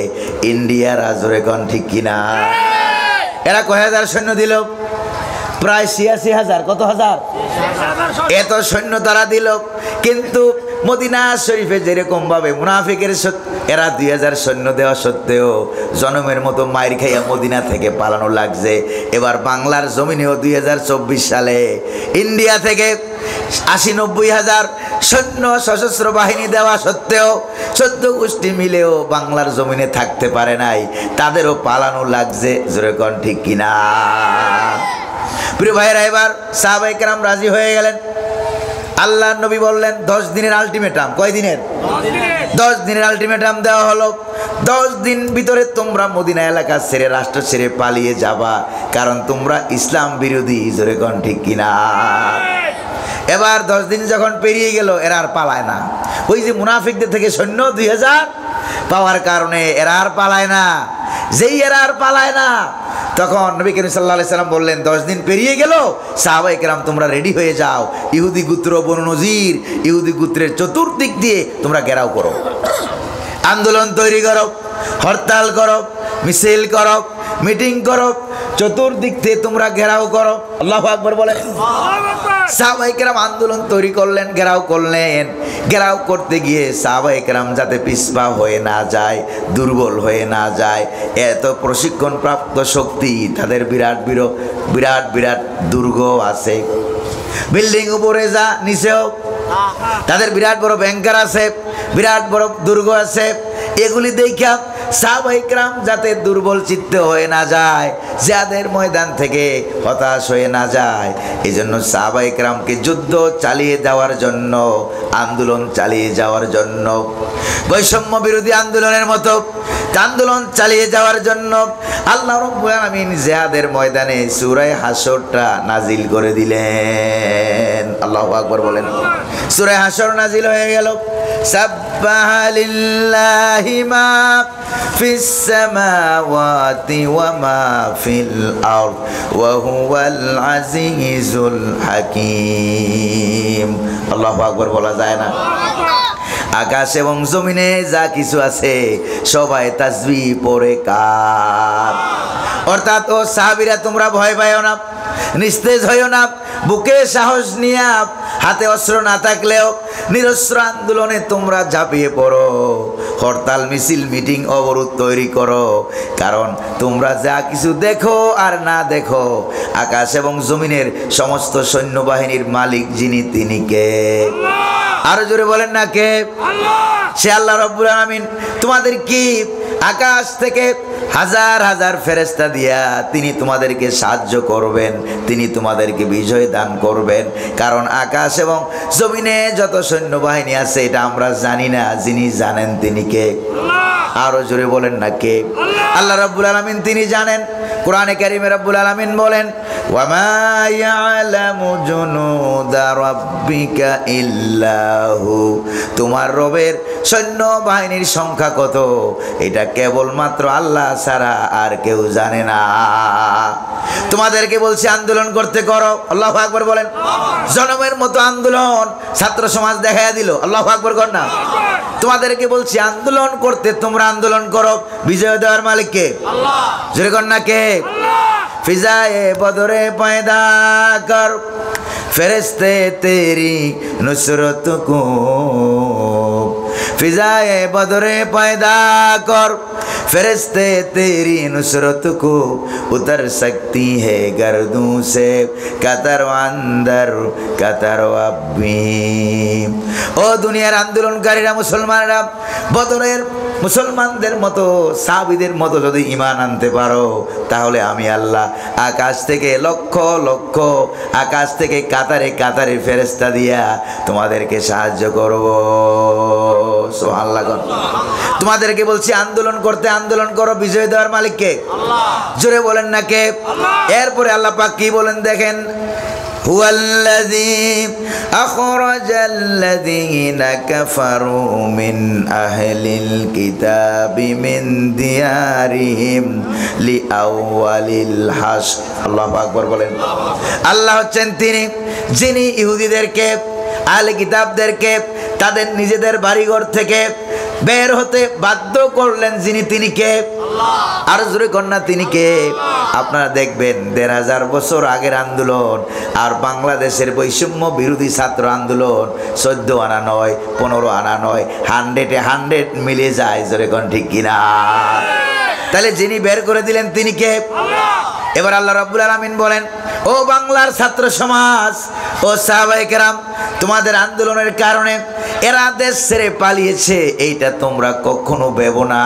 [SPEAKER 1] ইন্ডিয়ার। জোরে কোন ঠিক কিনা? এরা কয় হাজার সৈন্য দিল? প্রায় 86,000। কত হাজার? এত সৈন্য তারা দিল। কিন্তু মদিনা শরীফে যেরকম ভাবে মুনাফিকের এরা 2000 সৈন্য দেওয়া সত্ত্বেও জনমের মতো মাইর খাইয়া মদিনা থেকে পালানো লাগছে। এবার বাংলার জমিনেও 2024 সালে ইন্ডিয়া থেকে 80-90 হাজার সৈন্য সশস্ত্র বাহিনী দেওয়া সত্ত্বেও 14 গোষ্ঠী মিলেও বাংলার জমিনে থাকতে পারে নাই, তাদেরও পালানো লাগছে। জোরে কোন ঠিক কিনা? প্রিয় ভাইরা, এবার সাহাবায়ে কেরাম রাজি হয়ে গেলেন। আল্লাহর নবী বললেন 10 দিনের আলটিমেটাম। কয় দিনের? 10 দিনের আলটিমেটাম দেওয়া হলো। 10 দিন ভিতরে তোমরা মদিনা এলাকা ছেড়ে, রাষ্ট্র ছেড়ে পালিয়ে যাবা, কারণ তোমরা ইসলাম বিরোধী। জোরে কোন ঠিক কিনা? এবার 10 দিন যখন পেরিয়ে গেল, এরা আর পালায় না। ওই যে মুনাফিকদের থেকে সৈন্য 2000 পাওয়ার কারণে এরা আর পালায় না। যেই এরা আর পালায় না, তখন নবী করিম সাল্লাল্লাহু আলাইহি সাল্লাম বললেন, 10 দিন পেরিয়ে গেল, সাহাবায়ে কেরাম তোমরা রেডি হয়ে যাও। ইহুদি গোত্র বনু নজির, ইহুদি গোত্রের চতুর্দিক দিয়ে তোমরা ঘেরাও করো, আন্দোলন তৈরি করো, হরতাল করো, মিছিল করো, মিটিং করো, চতুর্দিক থেকে তোমরা ঘেরাও করো। আল্লাহু আকবার বলে। সাহাবায়ে কেরাম আন্দোলন তৈরি করলেন, ঘেরাও করলেন। ঘেরাও করতে গিয়ে সাহাবায়ে কেরাম যাতে পিছপা হয়ে না যায়, দুর্বল হয়ে না যায়, এত প্রশিক্ষণ প্রাপ্ত শক্তি তাদের। বিরাট বিরাট দুর্গ আছে, বিল্ডিং উপরে যা নিচেও তাদের বিরাট বড় ব্যাংকার আছে, বিরাট বড় দুর্গ আছে। এগুলি দেখা সাহাবায়ে কেরাম যাতে দুর্বল চিত্তে হয়ে না যায়, জিহাদের ময়দান থেকে হতাশ হয়ে না যায়, এই জন্য সাহাবায়ে কেরামকে যুদ্ধ চালিয়ে যাওয়ার জন্য, আন্দোলন চালিয়ে যাওয়ার জন্য, বৈষম্য বিরোধী আন্দোলনের মতো আন্দোলন চালিয়ে যাওয়ার জন্য আল্লাহ রাব্বুল আলামিন জিহাদের ময়দানে সূরা হাসরটা নাজিল করে দিলেন। আল্লাহু আকবার বলেন। সূরা হাসর নাজিল হয়ে গেল। সাব্বাহা লিল্লাহি মা ফিস সামাওয়াতি ওয়া মা ফিল আরদ ওয়া হুয়াল আজিজুল হাকীম। আল্লাহু আকবার বলা যায় না? আকাশ এবং জমিনে যা কিছু আছে সবাই তাসবিহ পড়ে কার। অর্থাৎ ও সাহাবীরা, তোমরা ভয় পাইও না, নিস্তেজ হইও না, বুকে সাহস নিয়ে, হাতে অস্ত্র না থাকলেও নিরস্ত্র আন্দোলনে তোমরা ঝাঁপিয়ে পড়ো, হরতাল, মিছিল, মিটিং, অবরোধ তৈরি করো। কারণ তোমরা যা কিছু দেখো আর না দেখো, আকাশ এবং জমিনের সমস্ত সৈন্যবাহিনীর মালিক যিনি, তিনি কে? আরো জোরে বলেন না কে? সে আল্লাহ রাব্বুল আলামিন। তোমাদের কি আকাশ থেকে হাজার হাজার ফেরেশতা দিয়া তিনি তোমাদেরকে সাহায্য করবেন, তিনি তোমাদেরকে বিজয় দান করবেন। কারণ আকাশ এবং জমিনে যত সৈন্যবাহিনী আছে এটা আমরা জানি না, যিনি জানেন তিনি কে? আরো জোরে বলেন না কে? আল্লাহ রাব্বুল আলামিন তিনি জানেন। কোরআনে কারীমে রাব্বুল আলামিন বলেন, ওয়া মা ইয়ালামু জুনুদা রাব্বিকা ইল্লাহু, তোমার রবের সৈন্য বাহিনীর সংখ্যা কত এটা কেবলমাত্র আল্লাহ ছাড়া আর কেউ জানে না। তোমাদেরকে বলছি আন্দোলন করতে করো, আল্লাহু আকবার বলেন। জনমের মতো আন্দোলন ছাত্র সমাজ দেখাইয়া দিল, আল্লাহু আকবার কর না। তোমাদেরকে বলছি আন্দোলন করতে, তোমরা আন্দোলন করো। বিজয় দেওয়ার মালিক কে? আল্লাহ। জোরে কর না কে? ফিজায়ে বদরে পয়দা কর ফেরেশতে তেরি নুসরত কো, फिजाए बदरे पैदा कर फरिश्ते तेरी नुसरत को उतर सकती है गर्दों से कतर अंदर कतर अब्बी। ओ दुनियार आंदोलनकारीरा मुसलमानरा बदरेर मुसलमानদের মতো সাহাবীদের মতো যদি ঈমান আনতে পারো তাহলে আমি আল্লাহ আকাশ থেকে লক্ষ লক্ষ আকাশ থেকে কাতারে কাতারে ফেরেশতা দিয়া তোমাদেরকে সাহায্য করব। সুবহানাল্লাহ। তোমাদেরকে বলছি আন্দোলন করতে, আন্দোলন করো। বিজয় দেওয়ার মালিক কে? আল্লাহ। জোরে বলেন না কে? আল্লাহ। এরপরে আল্লাহ পাক কি বলেন দেখেন, হুয়াল্লাযী আখরাজাল্লাযীনা কাফারু মিন আহলিল কিতাবি মিন দিয়ারিহিম লিআওয়ালিল হাশর। আল্লাহু আকবার বলেন। আল্লাহ হচ্ছেন তিনি যিনি ইহুদিদেরকে, আহলে কিতাবদেরকে তাদের নিজেদের বাড়িঘর থেকে বের হতে বাধ্য করলেন, যিনি তিনি কে? আল্লাহ। আর জোরে কন্যা তিনি কে? আপনারা দেখবেন ১৫০০ বছর আগের আন্দোলন আর বাংলাদেশের বৈষম্য বিরোধী ছাত্র আন্দোলন ১৪ আনা নয়, 15 আনা নয়, 100 মিলে যায়। জোরে কোন ঠিক কিনা? তাহলে যিনি বের করে দিলেন তিনি কে? আল্লাহ। এবার আল্লাহ রাব্বুল আলামিন বলেন, ও বাংলার ছাত্র সমাজ, ও সাহাবায়ে কেরাম, তোমাদের আন্দোলনের কারণে এরা দেশ ছেড়ে পালিয়েছে এইটা তোমরা কখনো ভেবো না,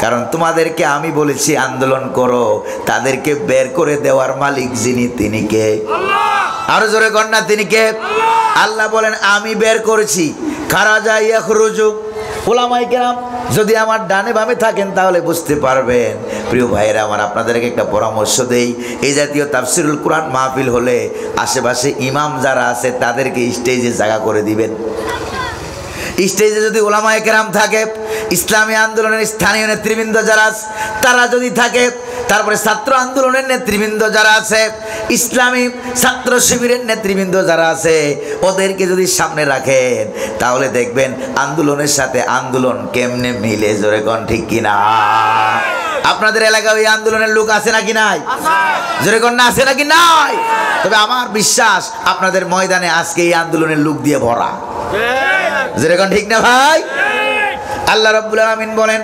[SPEAKER 1] কারণ তোমাদেরকে আমি বলেছি আন্দোলন করো। তাদেরকে বের করে দেওয়ার মালিক যিনি তিনি কে? আল্লাহ। আরো জোরে কর না তিনি কে? আল্লাহ। আল্লাহ বলেন আমি বের করেছি। খারাজা ইয়াখরুজু। উলামায়ে কেরাম যদি আমার ডানে বামে থাকেন তাহলে বুঝতে পারবেন। প্রিয় ভাইরা আমার, আপনাদেরকে একটা পরামর্শ দেই, এই জাতীয় তাফসিরুল কোরআন মাহফিল হলে আশেপাশে ইমাম যারা আছে তাদেরকে স্টেজে জায়গা করে দিবেন। স্টেজে যদি উলামায়ে কেরাম থাকে, ইসলামী আন্দোলনের স্থানীয় নেতৃবৃন্দ যারা আছে তারা যদি থাকে, তারপরে ছাত্র আন্দোলনের নেতৃবৃন্দ যারা আছে, ইসলামী ছাত্র শিবিরের নেতৃবৃন্দ যারা আছে, ওদেরকে যদি সামনে রাখেন তাহলে দেখবেন আন্দোলনের সাথে আন্দোলন কেমনে মিলে। জোরে কোন ঠিক কিনা? আপনাদের এলাকায় ওই আন্দোলনের লোক আছে নাকি নাই? জোরে কোন না আছে নাকি নাই? তবে আমার বিশ্বাস আপনাদের ময়দানে আজকে এই আন্দোলনের লোক দিয়ে ভরা। জোরে কোন ঠিক না ভাই? আল্লাহ রাব্বুল আলামিন বলেন,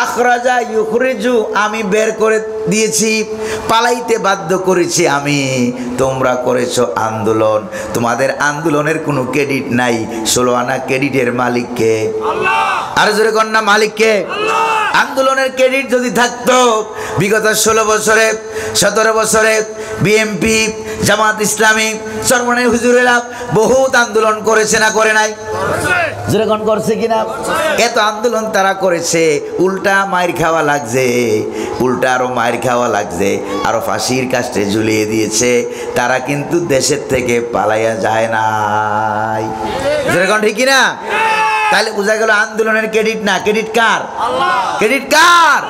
[SPEAKER 1] আখরাজা ইউখরিজু, আমি বের করে দিয়েছি, পালাইতে বাধ্য করেছি আমি। তোমরা করেছো আন্দোলন, তোমাদের আন্দোলনের কোনো ক্রেডিট নাই। 16 আনা ক্রেডিটের মালিক কে? আল্লাহ। আর জোরে কন্যা মালিক কে? আল্লাহ। আন্দোলনের ক্রেডিট যদি থাকতো বিগত 16 বছরে 17 বছরে বিএমপি, জামাত ইসলামী, চরমনাই হুজুরেরা বহুত আন্দোলন করেছে না করে নাই? যেরকম করছে কিনা? এত আন্দোলন তারা করেছে, উল্টা মায়ের খাওয়া লাগছে, উল্টা আরো মায়ের খাওয়া লাগছে, আরো ফাঁসির কাস্টে ঝুলিয়ে দিয়েছে। তারা কিন্তু দেশের থেকে পালাইয়া যায় নাই। যেরকম ঠিক কিনা? তাহলে বোঝা গেল আন্দোলনের ক্রেডিট না, ক্রেডিট কার? আল্লাহ। ক্রেডিট কার?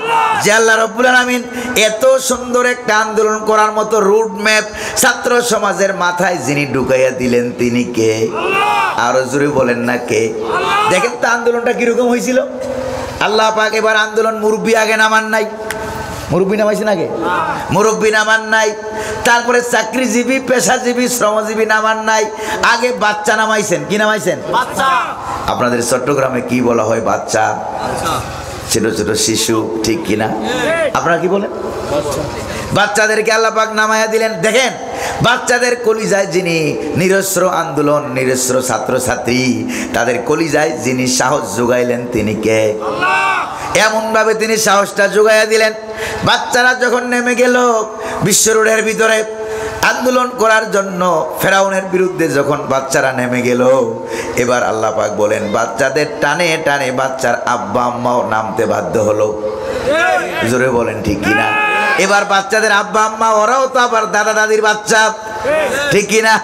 [SPEAKER 1] যে আল্লাহ রাব্বুল আলামিন এত সুন্দর একটা আন্দোলন করার মতো রুট ম্যাপ ছাত্র সমাজের মাথায় যিনি ঢুকাইয়া দিলেন তিনি কে? আল্লাহ। আরো জোরে বলেন না কে? আল্লাহ। দেখেন তো আন্দোলনটা কিরকম হয়েছিল। আল্লাহ পাক এবার আন্দোলন মুরব্বী আগে নামান নাই, মুরব্বী নামাইছেন আগে? মুরব্বী নামান নাই। তারপরে চাকরিজীবী, পেশাজীবী, শ্রমজীবী নামান নাই, আগে বাচ্চা নামাইছেন। কি নামাইছেন? বাচ্চা। আপনাদের চট্টগ্রামে কি বলা হয়? বাচ্চা, ছোট ছোট শিশু, ঠিক কিনা? আপনারা কি বলেন? বাচ্চাদেরকে আল্লাহ পাক নামাইয়া দিলেন। দেখেন বাচ্চাদের কলিজায় যিনি নিরস্ত্র আন্দোলন, নিরস্ত্র ছাত্রছাত্রী, তাদের কলিজায় যিনি সাহস যোগাইলেন তিনি কে? আল্লাহ। এমনভাবে তিনি সাহসটা যোগাইয়া দিলেন, বাচ্চারা যখন নেমে গেল বিশ্ব রোডের ভিতরে, আন্দোলন করার জন্য ফেরাউনের বিরুদ্ধে যখন বাচ্চারা নেমে গেল, এবার আল্লাহ পাক বলেন বাচ্চাদের টানে টানে বাচ্চার আব্বা আম্মাও নামতে বাধ্য হলো। জোরে বলেন ঠিক কিনা? এবার বাচ্চাদের আব্বা আম্মা ওরাও তো আবার দাদা দাদির বাচ্চা, ঠিক কিনা?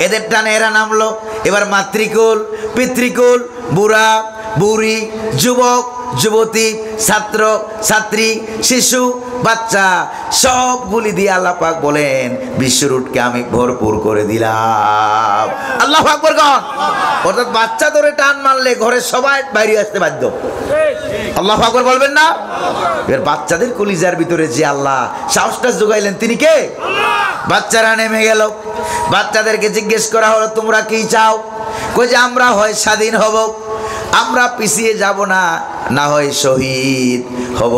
[SPEAKER 1] এদের টানে এরা নামলো। এবার মাতৃকুল, পিতৃকুল, বুড়া বুড়ি, যুবক যুবতী, ছাত্র ছাত্রী, শিশু বাচ্চা সবগুলি দিয়ে আল্লাহ পাক বলেন বিশ্বরুটকে আমি ভরপুর করে দিলাম। আল্লাহু আকবার কোন? অর্থাৎ বাচ্চা ধরে টান মারলে ঘরে সবাই বাইরে আসতে বাধ্য। আল্লাহু আকবার বলবেন না? এর বাচ্চাদের কলিজার ভিতরে যে আল্লাহ সাহসটা যোগাইলেন তিনি কে? বাচ্চারা নেমে গেল। বাচ্চাদেরকে জিজ্ঞেস করা হলো তোমরা কি চাও? কই যে আমরা হয় স্বাধীন হব, আমরা পিছিয়ে যাব না, না হয় শহীদ হব,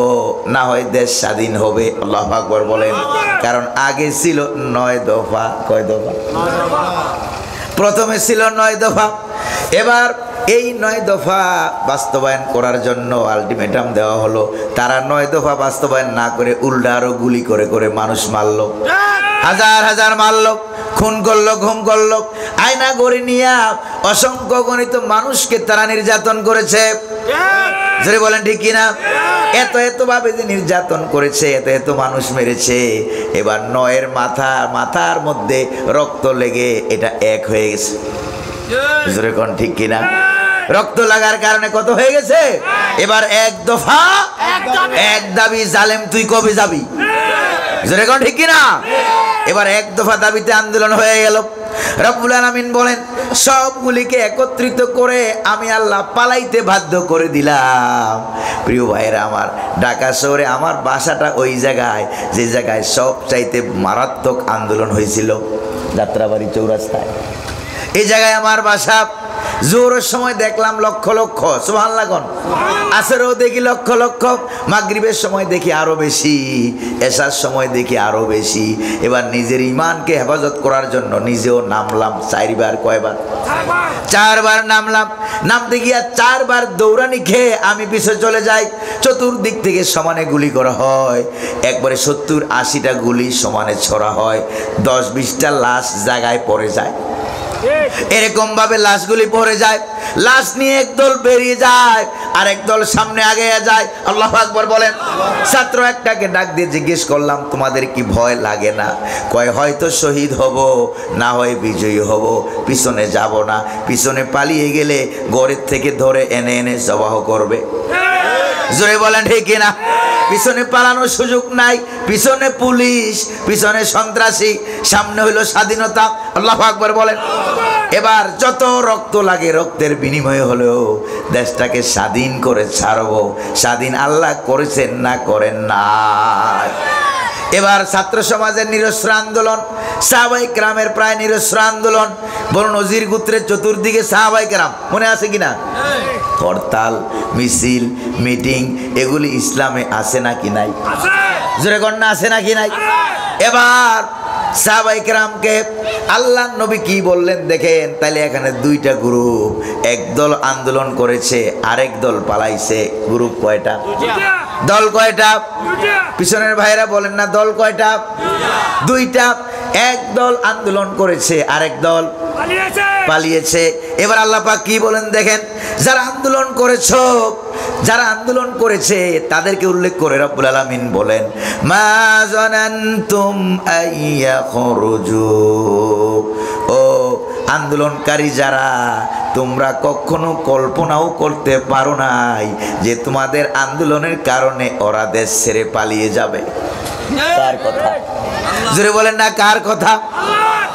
[SPEAKER 1] না হয় দেশ স্বাধীন হবে। আল্লাহু আকবার বলেন। কারণ আগে ছিল 9 দফা। কয় দফা? প্রথমে ছিল 9 দফা। এবার এই 9 দফা বাস্তবায়ন করার জন্য আলটিমেটাম দেওয়া হলো। তারা 9 দফা বাস্তবায়ন না করে উল্টা আরো গুলি করে করে মানুষ মারলো, হাজার হাজার মারলো, খুন করলো, ঘুম করলো, আয়না গড়ি নিয়ে অসংখ্য গণিত মানুষকে তারা নির্যাতন করেছে। যদি বলেন ঠিক কিনা? এত এত ভাবে যে নির্যাতন করেছে, এত এত মানুষ মেরেছে। এবার 9-এর মাথার মধ্যে রক্ত লেগে এটা এক হয়ে গেছে। জোরে কোন ঠিক কিনা? রক্ত লাগার কারণে কত হয়ে গেছে? এবার 1 দফা 1 দাবি। জালেম তুই কবে যাবি? জোরে কোন ঠিক কিনা? এবার 1 দফা দাবিতে আন্দোলন হয়ে গেল। রব্বুল আলামিন বলেন সবগুলিকে একত্রিত করে আমি আল্লাহ পালাইতে বাধ্য করে দিলাম। প্রিয় ভাইরা আমার, ঢাকা শহরে আমার বাসাটা ওই জায়গায় যে জায়গায় সবচাইতে মারাত্মক আন্দোলন হয়েছিল, যাত্রাবাড়ি চৌরাস্তায়। এই জায়গায় আমার বাসা। জোরের সময় দেখলাম লক্ষ লক্ষ, সুবহানাল্লাহ কোন? আসরেও দেখি লক্ষ লক্ষ, মাগরিবের সময় দেখি আরো বেশি, এশার সময় দেখি আরো বেশি। এবার নিজের ইমানকে হেফাজত করার জন্য নিজেও নামলাম 4 বার। কয়বার? 4 বার নামলাম। নামতে গিয়া 4 বার দৌড়ানি খেয়ে আমি পিছনে চলে যাই। চতুর্দিক থেকে সমানে গুলি করা হয়, একবারে 70-80টা গুলি সমানে ছড়া হয়, 10-20টা লাশ জায়গায় পড়ে যায়। এরকম ভাবে লাশগুলি পড়ে যায়, লাশ নিয়ে একদল বেরিয়ে যায় আর একদল সামনে আগে যায়। আল্লাহু আকবার বলেন। ছাত্র একটাকে ডাক দিয়ে জিজ্ঞেস করলাম তোমাদের কি ভয় লাগে না? কয় হয়তো শহীদ হব, না হয় বিজয়ী হব, পিছনে যাব না, পিছনে পালিয়ে গেলে ঘরের থেকে ধরে এনে এনে জবাহ করবে। জোরে বলেন ঠিক কিনা? পিছনে পালানোর সুযোগ নাই, পিছনে পুলিশ, পিছনে সন্ত্রাসী, সামনে হইল স্বাধীনতা। আল্লাহু আকবার বলেন। এবার যত রক্ত লাগে রক্তের বিনিময়ে হলেও দেশটাকে স্বাধীন করে ছাড়বো। স্বাধীন আল্লাহ করেছেন না করেন না? এবার ছাত্র সমাজের নিরস্ত্র আন্দোলন, সাহাবায়ে কেরামের প্রায় নিরস্ত্র আন্দোলন, বরং নজির গোত্রের চতুর্দিকে সাহাবায়ে কেরাম, মনে আছে কিনা? হরতাল, মিছিল, মিটিং এগুলি ইসলামে আছে নাকি নাই? জোরে কন্যা আছে নাকি নাই? এবার সাহাবায়ে কেরামকে আল্লাহ নবী কি বললেন দেখেন। তাহলে এখানে 2টা গ্রুপ, একদল আন্দোলন করেছে, আরেক দল পালাইছে। গ্রুপ কয়টা? দল কয়টা? পিছনের ভাইরা বলেন না দল কয়টা? 2টা। এক দল আন্দোলন করেছে, আরেক দল পালিয়েছে। এবার আল্লাহ পাক কি বলেন দেখেন। যারা আন্দোলন করেছো, যারা আন্দোলন করেছে তাদেরকে উল্লেখ করে রব্বুল আলামিন বলেন মা জানান্তুম আইয়াখরুজু, ও আন্দোলনকারী যারা, তোমরা কখনো কল্পনাও করতে পারো নাই যে তোমাদের আন্দোলনের কারণে ওরা দেশ ছেড়ে পালিয়ে যাবে। কার কথা? জোরে বলেন না কার কথা?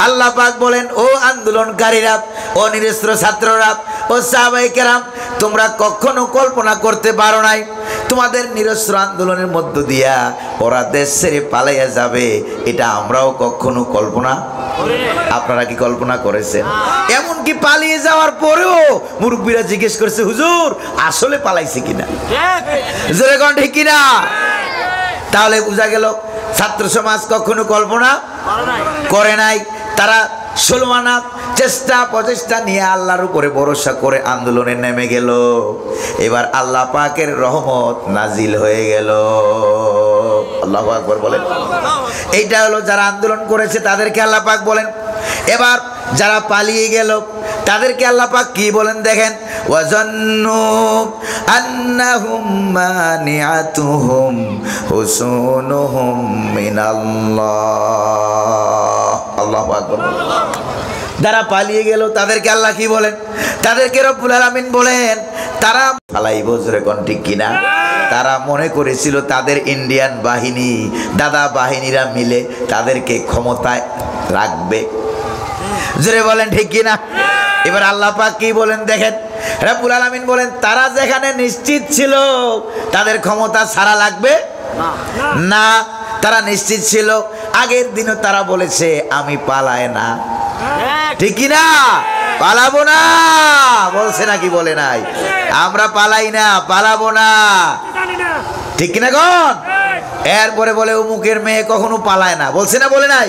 [SPEAKER 1] আল্লাহ পাক বলেন ও আন্দোলনকারীরা, ও নিরস্ত্র ছাত্ররা, ও সাহাবায়ে কেরাম, তোমরা কখনো কল্পনা করতে পারো নাই তোমাদের নিরস্ত্র আন্দোলনের মধ্য দিয়া ওরা দেশ ছেড়ে পালাইয়া যাবে। এটা আমরাও কখনো কল্পনা, আপনারা কি কল্পনা করেছেন? এমনকি পালিয়ে যাওয়ার পরেও মুরব্বীরা জিজ্ঞেস করছে হুজুর আসলে পালাইছে কিনা? জোরে কোন ঠিক কিনা? তাহলে বোঝা গেল ছাত্র সমাজ কখনো কল্পনা করে নাই। তারা 16 আনা চেষ্টা প্রচেষ্টা নিয়ে আল্লাহর উপরে ভরসা করে আন্দোলনে নেমে গেল। এবার আল্লাহ পাকের রহমত নাজিল হয়ে গেল। আল্লাহু আকবার বলেন। এইটা হলো যারা আন্দোলন করেছে তাদেরকে আল্লাহ পাক বলেন। এবার যারা পালিয়ে গেল তাদেরকে আল্লাহ পাক কি বলেন দেখেন, ওয়াজান্নু আন্নাহুম মানিআতুহুম হুসুনুহুম মিনাল্লাহ। আল্লাহু আকবার। যারা পালিয়ে গেল তাদেরকে আল্লাহ কি বলেন, তাদেরকে রব্বুল আলামিন বলেন তারা পালাইব, জোরে কোন ঠিক কিনা? তারা মনে করেছিল তাদের ইন্ডিয়ান বাহিনী, দাদা বাহিনীরা মিলে তাদেরকে ক্ষমতায় রাখবে, জোরে বলেন ঠিক কিনা? এবার আল্লাহ পাক কি বলেন দেখেন, রব্বুল আলামিন বলেন তারা যেখানে নিশ্চিত ছিল তাদের ক্ষমতা ছাড়া লাগবে না, তারা নিশ্চিত ছিল। আগের দিনও তারা বলেছে আমি পালাই না, ঠিক কিনা? পালাবো না বলছে নাকি বলে নাই? আমরা পালাই না, পালাবো না, ঠিক কিনা কোন? এরপরে বলে অমুকের মেয়ে কখনো পালায় না, বলছে না বলে নাই?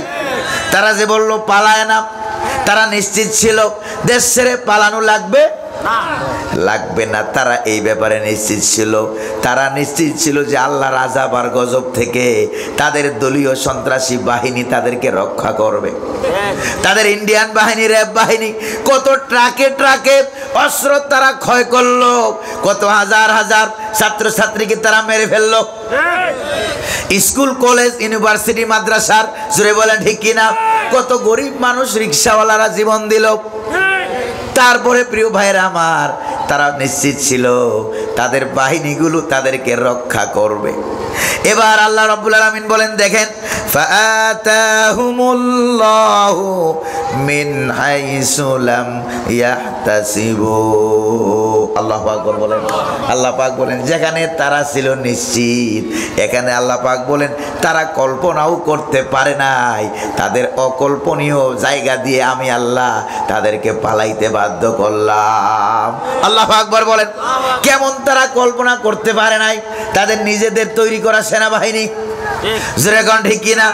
[SPEAKER 1] তারা যে বললো পালায় না, তারা নিশ্চিত ছিল দেশ ছেড়ে পালানো লাগবে লাগবে না। তারা এই ব্যাপারে নিশ্চিত ছিল, তারা নিশ্চিত ছিল যে আল্লাহর আযাব আর গজব থেকে তাদের দলীয় সন্ত্রাসী বাহিনী তাদেরকে রক্ষা করবে। তাদের ইন্ডিয়ান বাহিনী, র্যাব বাহিনী কত ট্রাকে ট্রাকে অস্ত্র তারা ক্ষয় করলো, কত হাজার হাজার ছাত্রছাত্রীকে তারা মেরে ফেললো, স্কুল কলেজ ইউনিভার্সিটি মাদ্রাসার, জোরে বলেন ঠিক কিনা? কত গরিব মানুষ রিক্সাওয়ালারা জীবন দিল। তারপরে প্রিয় ভাইরা আমার, তারা নিশ্চিত ছিল তাদের বাহিনীগুলো তাদেরকে রক্ষা করবে। এবার আল্লাহ রাব্বুল আলামিন বলেন দেখেন, ফাআতাহুমুল্লাহু মিন হাইসু লাম ইয়াহতাসিবু। আল্লাহু আকবার বলেন। আল্লাহ পাক বলেন যেখানে তারা ছিল নিশ্চিত, এখানে আল্লাহ পাক বলেন তারা কল্পনাও করতে পারে নাই, তাদের অকল্পনীয় জায়গা দিয়ে আমি আল্লাহ তাদেরকে পালাইতে বাধ্য করলাম। আল্লাহু আকবার বলেন। কেমন তারা কল্পনা করতে পারে নাই? তাদের নিজেদের তৈরি করা সেনাবাহিনী, যেরকম ঠিক কিনা?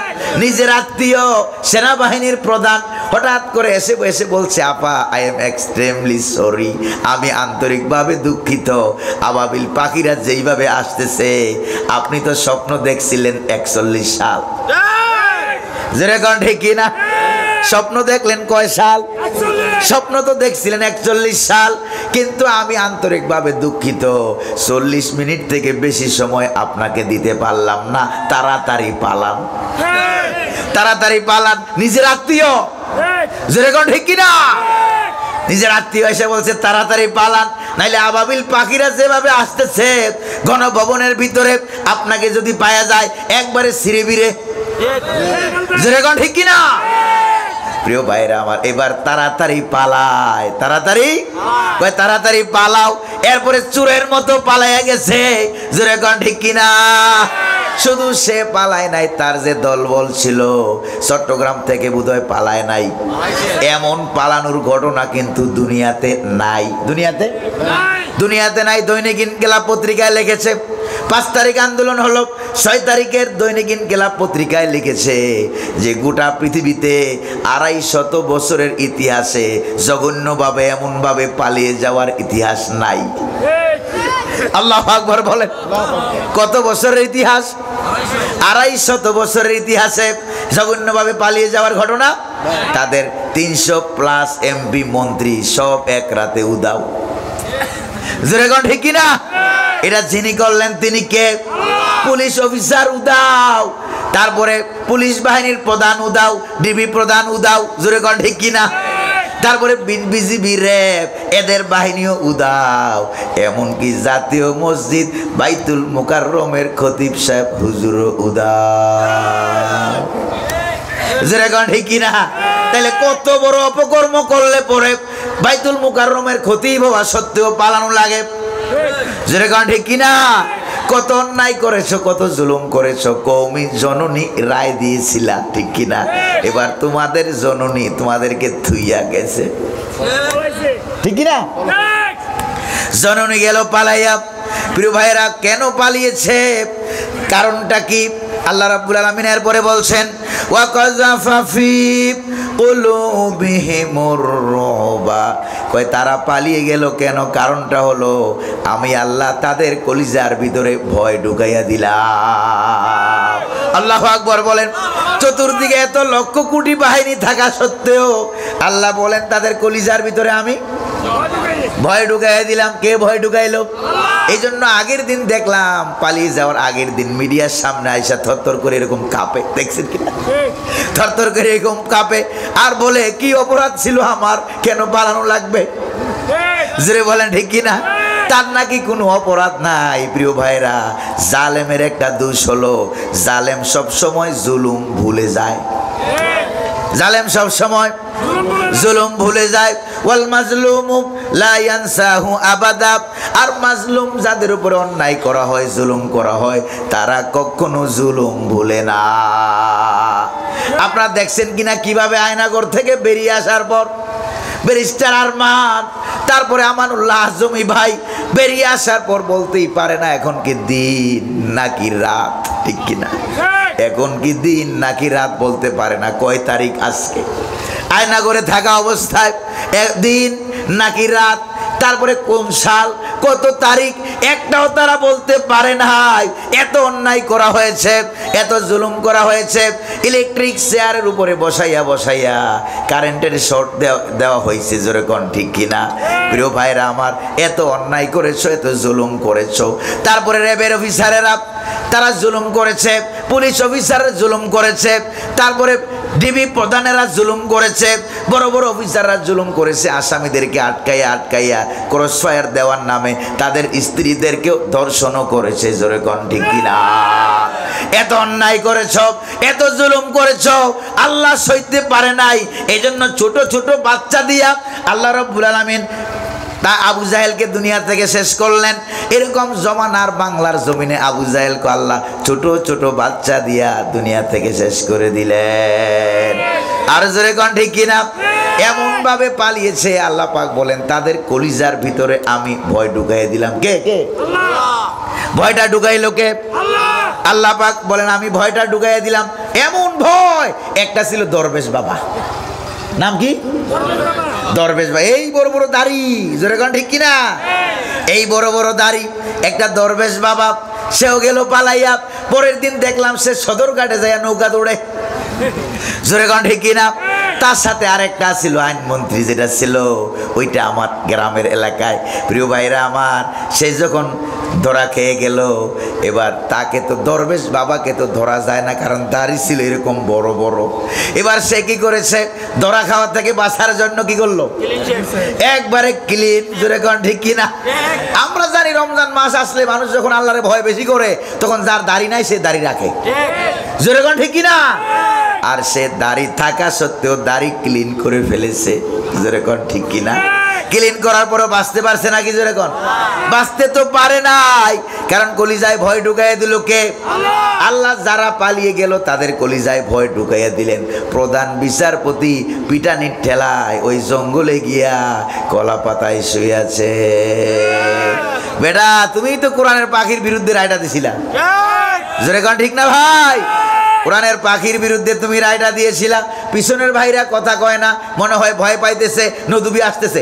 [SPEAKER 1] নিজের আত্মীয় সেনাবাহিনীর প্রধান হঠাৎ করে এসে বলছে, আপা আই এম এক্সট্রিমলি সরি, আমি আন্তরিকভাবে দুঃখিত, আবাবিল পাখিরা যেইভাবে আসতেছে, আপনি তো স্বপ্ন দেখছিলেন 41 সাল, যেরকম ঠিক কিনা? স্বপ্ন দেখলেন কয় সাল? স্বপ্ন তো দেখছিলেন 41 সাল, কিন্তু আমি আন্তরিকভাবে দুঃখিত, 40 মিনিট থেকে বেশি সময় আপনাকে দিতে পারলাম না, তাড়াতাড়ি পালান, তাড়াতাড়ি পালান। নিজের আত্মীয়, যেরকম ঠিক কিনা? নিজের আত্মীয় এসে বলছে তাড়াতাড়ি পালান, নাইলে আবাবিল পাখিরা যেভাবে আসতেছে গণভবনের ভিতরে আপনাকে যদি পাওয়া যায় একবারে ছিঁড়ে বিড়ে, যেরকম ঠিক কিনা? প্রিয় ভাইরা আমার, এবার তাড়াতাড়ি পালায়, তাড়াতাড়ি পালাও। এরপরে চোরের মতো পালাইয়া গেছে, যেরকম ঠিক কিনা? শুধু সে পালায় নাই, তার যে দলবল ছিল চট্টগ্রাম থেকে বোধহয় পালায় নাই। এমন পালানোর ঘটনা কিন্তু দুনিয়াতে নাই, দুনিয়াতে নাই। দৈনিক ইনকিলাব পত্রিকায় লিখেছে, 5 তারিখ আন্দোলন হলো, 6 তারিখের দৈনিক ইনকিলাব পত্রিকায় লিখেছে যে গোটা পৃথিবীতে 250 বছরের ইতিহাসে জঘন্যভাবে এমনভাবে পালিয়ে যাওয়ার ইতিহাস নাই। আল্লাহু আকবার বলেন। কত বছরের ইতিহাস? 250 বছরের ইতিহাসে জঘন্যভাবে পালিয়ে যাওয়ার ঘটনা। তাদের 300+ এমপি মন্ত্রী সব এক রাতে উদাও, যেরকম ঠিক কিনা? এটা যিনি করলেন তিনি কে? পুলিশ অফিসার উদাও, তারপরে পুলিশ বাহিনীর প্রধান উদাও, ডিবি প্রধান উদাও, যেরকম ঠিক কিনা? তারপরে বিজিবি, র্যাব, এদের বাহিনীও উদাও, এমনকি জাতীয় মসজিদ বাইতুল মুকাররমের খতিব সাহেব হুজুরও উদাও, যেরকম ঠিক কিনা? তাহলে কত বড় অপকর্ম করলে পরে বাইতুল মুকাররমের খতিব হওয়া সত্ত্বেও পালানো লাগে, যেরকম ঠিক কিনা? কত অন্যায় করেছো, কত জুলুম করেছো, কওমি জননী রায় দিয়েছিলা, ঠিক কিনা? এবার তোমাদের জননী তোমাদেরকে থুইয়া গেছে, ঠিক কিনা? জননী গেল পালাইয়া। প্রিয় ভাইয়েরা, কেন পালিয়েছে? কারণটা কি? আল্লাহ রাব্বুল আলামিন এরপরে বলছেন, ওয়া কাযাফা ফি কুলুবিহিমুর রুবা। কয় তারা পালিয়ে গেল কেন? কারণটা হলো আমি আল্লাহ তাদের কলিজার ভিতরে ভয় ঢুকাইয়া দিলাম। আল্লাহু আকবার বলেন। চতুর্দিকে এত লক্ষ কোটি বাহিনী থাকা সত্ত্বেও আল্লাহ বলেন তাদের কলিজার ভিতরে আমি ভয় ঢুকাই দিলাম। কে ভয় ঢুকাইলো? এই জন্য আগের দিন দেখলাম, পালিয়ে যাওয়ার আগের দিন মিডিয়ার সামনে আইসা থরথর করে এরকম কাঁপে, দেখছেন কিনা? থরথর করে এরকম কাঁপে আর বলে কি অপরাধ ছিল আমার, কেন পালানো লাগবে? জোরে বলেন ঠিক কিনা? তার নাকি কোনো অপরাধ নাই। প্রিয় ভাইরা, জালেমের একটা দোষ হলো জালেম সব সময় জুলুম ভুলে যায়। জালেম সব সময় জুলুম ভুলে যায়। ওয়াল মাজলুমু লা ইয়ানসাহু আবাদা। আর মাজলুম যাদের উপরে অন্যায় করা হয়, জুলুম করা হয়, তারা কখনো জুলুম ভুলে না। আপনারা দেখছেন কিনা কিভাবে আয়নাঘর থেকে বেরিয়ে আসার পর ব্যারিস্টার আরমান, তারপরে আমানুল্লাহ আজমি ভাই বেরিয়ে আসার পর বলতেই পারে না এখন কি দিন নাকি রাত, ঠিক কিনা? এখন কি দিন নাকি রাত বলতে পারে না। কয় তারিখ আজকে? আয়নাঘরে থাকা অবস্থায় দিন নাকি রাত, তারপরে কোন সাল, কত তারিখ, একটাও তারা বলতে পারে নাই। এত অন্যায় করা হয়েছে, এত জুলুম করা হয়েছে। ইলেকট্রিক চেয়ারের উপরে বসাইয়া বসাইয়া কারেন্টের শর্ট দেওয়া হয়েছে। জোরে কোন ঠিক কিনা? প্রিয় ভাইরা আমার, এত অন্যায় করেছো, এত জুলুম করেছো। তারপরে র্যাবের অফিসারেরা তারা জুলুম করেছে, পুলিশ অফিসাররা জুলুম করেছে, তারপরে ডিবি প্রধানেরা জুলুম করেছে, বড় বড় অফিসাররা জুলুম করেছে। আসামিদেরকে আটকাইয়া আটকাইয়া ক্রসফায়ার দেওয়ার নামে তাদের স্ত্রীদেরকেও ধর্ষণও করেছে। জোরে কোন ঠিক কিনা? এত অন্যায় করেছ, এত জুলুম করেছ, আল্লাহ সইতে পারে নাই। এই জন্য ছোট ছোট বাচ্চা দিয়া আল্লাহ রাব্বুল আলামিন তা আবু জাহেলকে দুনিয়া থেকে শেষ করলেন। এরকম জমানার বাংলার জমিনে আবু জাহেলকে আল্লাহ ছোট ছোট বাচ্চা দিয়া দুনিয়া থেকে শেষ করে দিলেন। আর জোরে কোন ঠিক কিনা? এমন ভাবে পালিয়েছে, আল্লাহ পাক বলেন তাদের কলিজার ভিতরে আমি ভয় ঢুকাই দিলাম। কে কে ভয়টা ঢুকাইলো? কে? আল্লাহ পাক বলেন আমি ভয়টা ঢুকাই দিলাম। এমন ভয়, একটা ছিল দরবেশ বাবা, নাম কি? দরবেশ ভাই। এই বড় বড় দাড়ি, জোরে কোন ঠিক কিনা? এই বড় বড় দাড়ি একটা দরবেশ বাবা, সেও গেল পালাইয়া। পরের দিন দেখলাম সে সদরঘাটে যায় নৌকা দৌড়ে। জোরে কোন ঠিক কিনা? তার সাথে আরেকটা ছিল আইনমন্ত্রী, যেটা ছিল ওইটা আমার গ্রামের এলাকায়। প্রিয় ভাইরা আমার, সে যখন ধরা খেয়ে গেল, এবার তাকে তো দরবেশ বাবাকে তো ধরা যায় না, কারণ দাড়ি ছিল এরকম বড় বড়। এবার সে কি করেছে, ধরা খাওয়া থেকে বাঁচার জন্য কি করলো? একবারে ক্লিন। জোরে কোন ঠিক কিনা? আমরা জানি রমজান মাস আসলে মানুষ যখন আল্লাহরে ভয় বেশি করে, তখন যার দাড়ি নাই সে দাড়ি রাখে। জোরে কোন ঠিক কিনা? আর সে দাড়ি থাকা সত্ত্বেও দাড়ি ক্লিন করে ফেলেছে। জোরে কোন ঠিক কিনা? ক্লিন করার পরও বাঁচতে পারছে নাকি? জোরে কোন? বাঁচতে তো পারে নাই, কারণ কলিজায় ভয় ঢুকাইয়া দিল কে? আল্লাহ। যারা পালিয়ে গেল তাদের কলিজায় ভয় ঢুকাইয়া দিলেন। প্রধান বিচারপতি পিটানির ঠেলায় ওই জঙ্গলে গিয়া কলা পাতায় শুয়েছে। বেটা, তুমি তো কোরআনের পাখির বিরুদ্ধে রায়টা দিছিলা। জোরে কোন ঠিক না ভাই? কোরআনের পাখির বিরুদ্ধে তুমি রায়টা দিয়েছিলা। পিছনের ভাইরা কথা কয় না, মনে হয় ভয় পাইতেছে, নদুবি আসতেছে।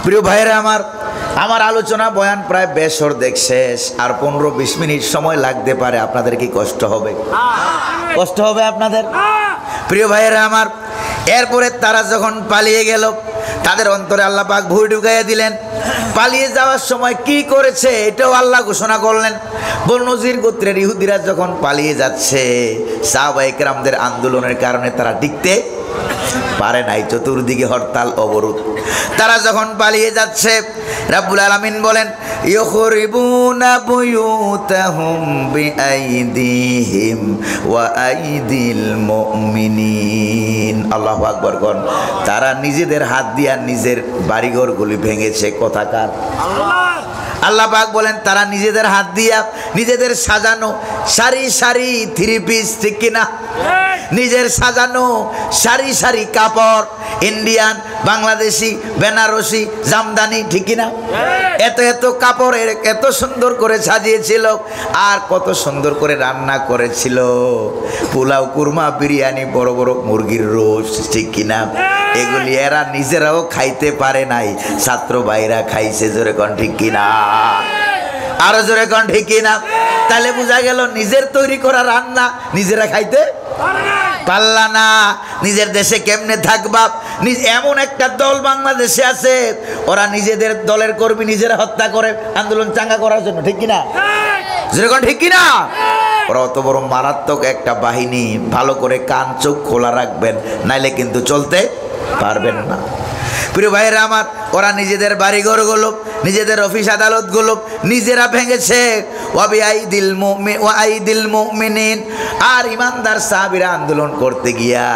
[SPEAKER 1] প্রিয় ভাইরা আমার, আমার আলোচনা বয়ান প্রায় বেশ অর্ধেক শেষ। আর 15-20 মিনিট সময় লাগতে পারে। আপনাদের কি কষ্ট হবে? কষ্ট হবে আপনাদের? প্রিয় ভাইরা আমার, এরপরে তারা যখন পালিয়ে গেল, তাদের অন্তরে আল্লাহ পাক ভয় ঢুকাইয়া দিলেন। পালিয়ে যাওয়ার সময় কি করেছে এটাও আল্লাহ ঘোষণা করলেন। বনু নজির গোত্রের ইহুদিরা যখন পালিয়ে যাচ্ছে, সাহাবায়ে কেরামদের আন্দোলনের কারণে তারা টিকতে পারে নাই, চতুর্দিকে হরতাল অবরোধ। তারা যখন পালিয়ে যাচ্ছে, রাব্বুল আলামিন বলেন ইউখরিবুনা বুয়ুতাহুম বিআইদিহিম ওয়া আইদিল মুমিনিন। আল্লাহু আকবার কোন। তারা নিজেদের হাত দিয়া নিজের বাড়িঘরগুলি ভেঙেছে। কথাকার আল্লাহ পাক বলেন তারা নিজেদের হাত দিয়া নিজেদের সাজানো সারি সারি থ্রি পিস, ঠিক কিনা? নিজের সাজানো সারি সারি কাপড় ইন্ডিয়ান, বাংলাদেশি, বেনারসি, জামদানি, ঠিক কিনা? এত এত কাপড়ের এত সুন্দর করে সাজিয়েছিল, আর কত সুন্দর করে রান্না করেছিল, পোলাও, কুরমা, বিরিয়ানি, বড় বড় মুরগির রোস্ট, ঠিক কিনা? এগুলি এরা নিজেরাও খাইতে পারে নাই, ছাত্র ভাইরা খাইছে। জোরে কোন ঠিক কিনা? আরো জোরে কোন ঠিক কিনা? তাহলে বোঝা গেল নিজের তৈরি করা রান্না নিজেরা খাইতে পারলা না। নিজের দেশে কেমনে থাকবা? এমন একটা দল বাংলাদেশে আছে, ওরা নিজেদের দলের কর্মী নিজেরা হত্যা করে আন্দোলন চাঙ্গা করার জন্য, ঠিক কিনা? যেরকম ঠিক কিনা? ওরা অত বড় মারাত্মক একটা বাহিনী, ভালো করে কান চোখ খোলা রাখবেন, নাইলে কিন্তু চলতে পারবেন না। প্রিয় ভাইয়েরা আমার, ওরা নিজেদের বাড়িঘরগুলো, নিজেদের অফিস আদালতগুলো নিজেরা ভেঙেছে। ওয়াইদিল মুমিনিন, আর ইমানদার সাহাবীরা আন্দোলন করতে গিয়া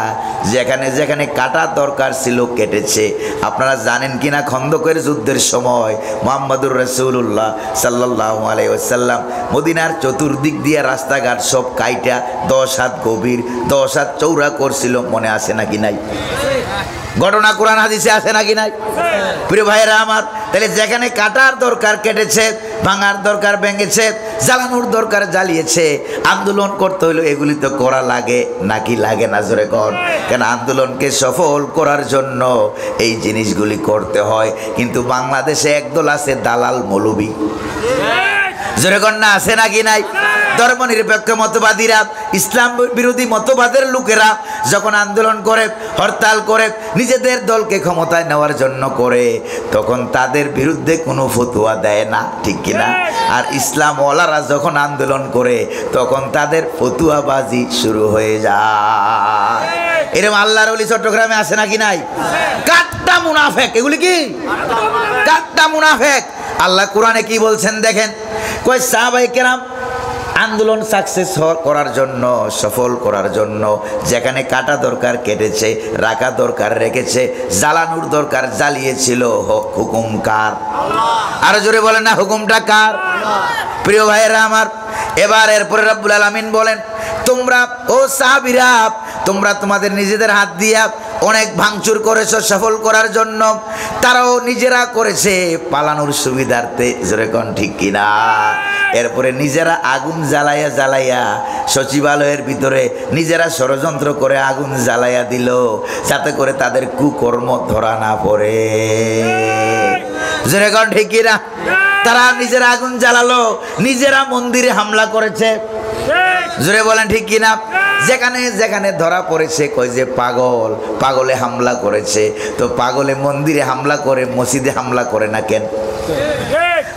[SPEAKER 1] যেখানে যেখানে কাটা দরকার ছিল কেটেছে। আপনারা জানেন কিনা, খন্দকের যুদ্ধের সময় মুহাম্মদুর রাসূলুল্লাহ সাল্লাল্লাহু আলাইহি ওয়াসাল্লাম মদিনার চতুর্দিক দিয়ে রাস্তাঘাট সব কাইটা 10 হাত গভীর 10 হাত চৌড়া করছিল। মনে আছে নাকি নাই? ঘটনা কোরআন হাদিসে আছে নাকি নাই? প্রিয় ভাইয়েরা আমার, তাহলে যেখানে কাটার দরকার কেটেছে, ভাঙার দরকার ভেঙেছে, জ্বালানোর দরকার জ্বালিয়েছে। আন্দোলন করতে হইলো এগুলি তো করা লাগে নাকি লাগে না? জোরে কর। কেন আন্দোলনকে সফল করার জন্য এই জিনিসগুলি করতে হয়। কিন্তু বাংলাদেশে একদল আছে দালাল মৌলবি, জোরে কর না, আছে নাকি নাই? ধর্মনিরপেক্ষ মতবাদীরা, ইসলাম বিরোধী মতবাদের লোকেরা যখন আন্দোলন করে, হরতাল করে, নিজেদের দলকে ক্ষমতায় নেওয়ার জন্য করে, তখন তাদের বিরুদ্ধে কোনো ফতোয়া দেয় না, ঠিক কিনা? আর ইসলাম ওয়ালারা যখন আন্দোলন করে, তখন তাদের ফতোয়াবাজি শুরু হয়ে যায়। এরকম আল্লাহর ওলি চট্টগ্রামে আছে নাকি নাই? কাট্টা মুনাফেক, এগুলি কি কাট্টা মুনাফেক। আল্লাহ কোরআনে কি বলছেন দেখেন, কই সাহাবায়ে কেরাম আন্দোলন সাকসেস করার জন্য, সফল করার জন্য যেখানে কাটা দরকার কেটেছে, রাখা দরকার রেখেছে, জ্বালানোর দরকার জ্বালিয়েছিল। হুকুম কার? আরো জোরে বলেন না, হুকুমটা কার? প্রিয় ভাইয়েরা আমার, এবার এরপরে রব্বুল আলামিন বলেন, তোমরা ও সাহাবীরা, তোমরা তোমাদের নিজেদের হাত দিয়া অনেক ভাঙচুর করেছো সফল করার জন্য, তারাও নিজেরা করেছে পালানোর সুবিধার্থে। জোরে কোন ঠিক কিনা? এরপরে নিজেরা আগুন জ্বালাইয়া জ্বালাইয়া সচিবালয়ের ভিতরে নিজেরা ষড়যন্ত্র করে আগুন জ্বালাইয়া দিল, যাতে করে তাদের কুকর্ম ধরা না পড়ে। জোরে কোন ঠিক কিনা? তারা নিজেরা আগুন জ্বালালো, নিজেরা মন্দিরে হামলা করেছে। জোরে বলেন ঠিক কিনা? যেখানে যেখানে ধরা পড়েছে কয় যে পাগল, পাগলে হামলা করেছে। তো পাগলে মন্দিরে হামলা করে, মসজিদে হামলা করে না কেন?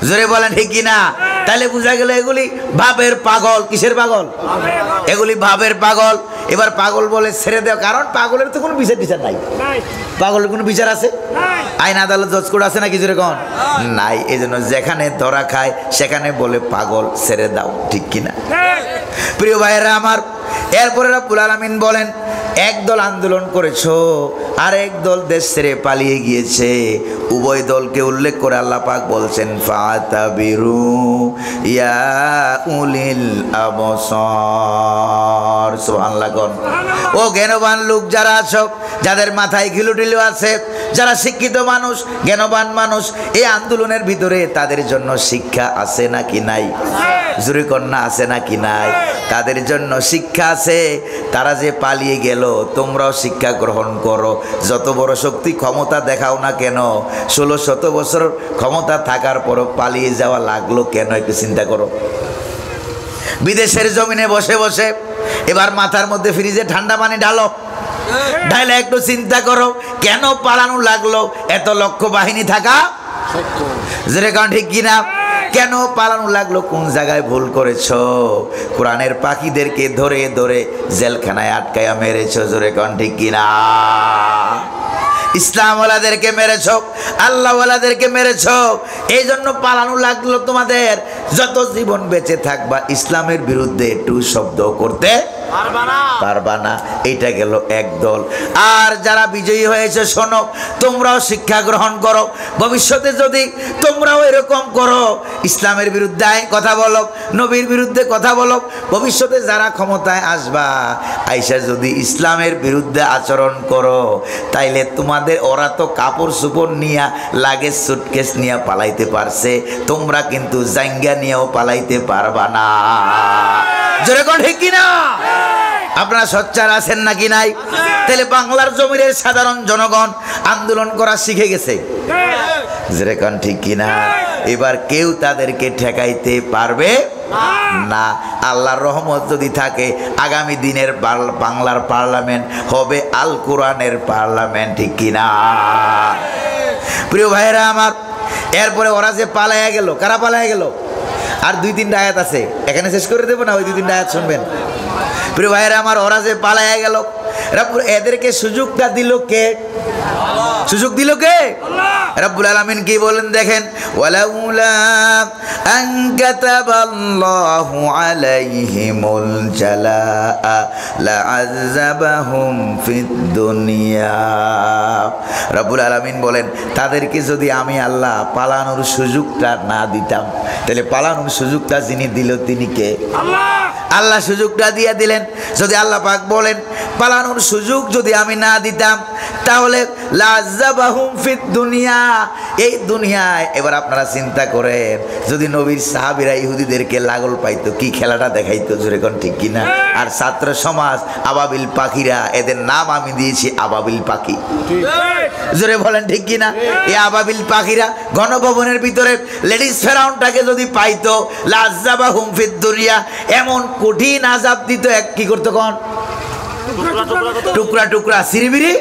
[SPEAKER 1] জোরে বলেন ঠিক কিনা? তাহলে বোঝা গেল এগুলি ভাবের পাগল। কিসের পাগল? এগুলি ভাবের পাগল। এবার পাগল বলে ছেড়ে দেওয়া, কারণ পাগলের তো কোনো বিচার টিচার নাই। পাগলের কোনো বিচার আছে? আইন আদালত জজ কোর্ট আছে নাকি? জোরে কোন নাই। এই জন্য যেখানে ধরা খায় সেখানে বলে পাগল, ছেড়ে দাও, ঠিক কিনা? প্রিয় ভাইয়েরা আমার, এরপরে রব্বুল আলামিন বলেন, একদল আন্দোলন করেছো, আর একদল দেশ ছেড়ে পালিয়ে গিয়েছে। উভয় দলকে উল্লেখ করে আল্লাহ পাক বলছেন, ফাতাবিরু ইয়া উলিল আবসার। সুবহানাল্লাহ। ও জ্ঞানবান লোক যারা আছো, যাদের মাথায় ঘিলুটিলু আছে, যারা শিক্ষিত মানুষ, জ্ঞানবান মানুষ, এই আন্দোলনের ভিতরে তাদের জন্য শিক্ষা আছে নাকি নাই? জোরে কন্যা আছে নাকি নাই? তাদের জন্য শিক্ষা আছে। তারা যে পালিয়ে গেল, তোমরাও শিক্ষা গ্রহণ করো। যত বড় শক্তি ক্ষমতা দেখাও না কেন, 1600 বছর ক্ষমতা থাকার পরও পালিয়ে যাওয়া লাগলো কেন? একটু চিন্তা করো। বিদেশের জমিনে বসে বসে এবার মাথার মধ্যে ফ্রিজে ঠান্ডা পানি ঢালো, ঢাইলে একটু চিন্তা করো কেন পালানো লাগলো এত লক্ষ বাহিনী থাকা? যেরকম ঠিক কিনা? কেন পালানো লাগলো? কোন জায়গায় ভুল করেছো? কোরআনের পাখিদেরকে ধরে ধরে জেলখানায় আটকায়া মেরেছো। জোরে কোন ঠিক কিনা? ইসলামওয়ালাদেরকে মেরেছো, আল্লাহওয়ালাদেরকে মেরেছো। এই জন্য পালানো লাগলো তোমাদের। যত জীবন বেঁচে থাকবা ইসলামের বিরুদ্ধে একটু শব্দ করতে পারবা না। এইটা গেল এক দল। আর যারা বিজয়ী হয়েছে শোনো, তোমরাও শিক্ষা গ্রহণ করো। ভবিষ্যতে যদি তোমরাও এরকম করো, ইসলামের বিরুদ্ধে কথা বলো, নবীর বিরুদ্ধে কথা বলো, ভবিষ্যতে যারা ক্ষমতায় আসবা, আইসা যদি ইসলামের বিরুদ্ধে আচরণ করো, তাইলে তোমাদের ওরা তো কাপড় চোপড় নিয়ে লাগেজ সুটকেস নিয়ে পালাইতে পারছে, তোমরা কিন্তু জাঙ্গা নিয়েও পালাইতে পারবা না। জোরে কোন ঠিক কিনা? আপনারা সোচ্চার আছেন নাকি নাই? তাহলে বাংলার জমিনের সাধারণ জনগণ আন্দোলন করা শিখে গেছে। জোরে কোন ঠিক কিনা? এবার কেউ তাদেরকে ঠেকাইতে পারবে না। আল্লাহর রহমত যদি থাকে, আগামী দিনের বাংলার পার্লামেন্ট হবে আল কোরআনের পার্লামেন্ট, ঠিক কিনা? প্রিয় ভাইয়েরা আমার, এরপরে ওরা যে পালাইয়া গেল, কারা পালাইয়া গেল? আর 2-3টা আয়াত আছে, এখানে শেষ করে দেবো না, ওই 2-3টা আয়াত শুনবেন। প্রিয় ভাইয়েরা আমার, ওরা যে পালাইয়া গেল, এদেরকে সুযোগটা দিল কে? সুযোগ দিল কে? রব্বুল আলামিন কি বলেন দেখেন, ওয়ালাউলা আন কাতাবাল্লাহু আলাইহিমুল জালাআ লাআযাবাহুম ফিদ দুনিয়া। রব্বুল আলামিন বলেন, তাদেরকে যদি আমি আল্লাহ পালানোর সুযোগটা না দিতাম, তাহলে পালানোর সুযোগটা যিনি দিল তিনি কে? আল্লাহ। আল্লাহ সুযোগটা দিয়ে দিলেন। যদি আল্লাহ পাক বলেন পালানোর সুযোগ যদি আমি না দিতাম, তাহলে লাযাবাহুম ফিদ দুনিয়া, এই দুনিয়ায়। এবার আপনারা চিন্তা করেন, যদি নবীর সাহাবীরা ইহুদিদেরকে লাগল পাইতো, কি খেলাটা দেখাইতো, জোরে কোন ঠিক কিনা? আর ছাত্র সমাজ আবাবিল পাখিরা, এদের নাম আমি দিয়েছি আবাবিল পাখি। জোরে বলেন ঠিক কিনা? এই আবাবিল পাখিরা গণভবনের ভিতরে লেডিস ফেরাউনটাকে যদি পাইতো, লাযাবাহুম ফিদ দুনিয়া, এমন কঠিন আযাব দিত, এক কি করতো কোন? টুকরা টুকরা সিরিবিরি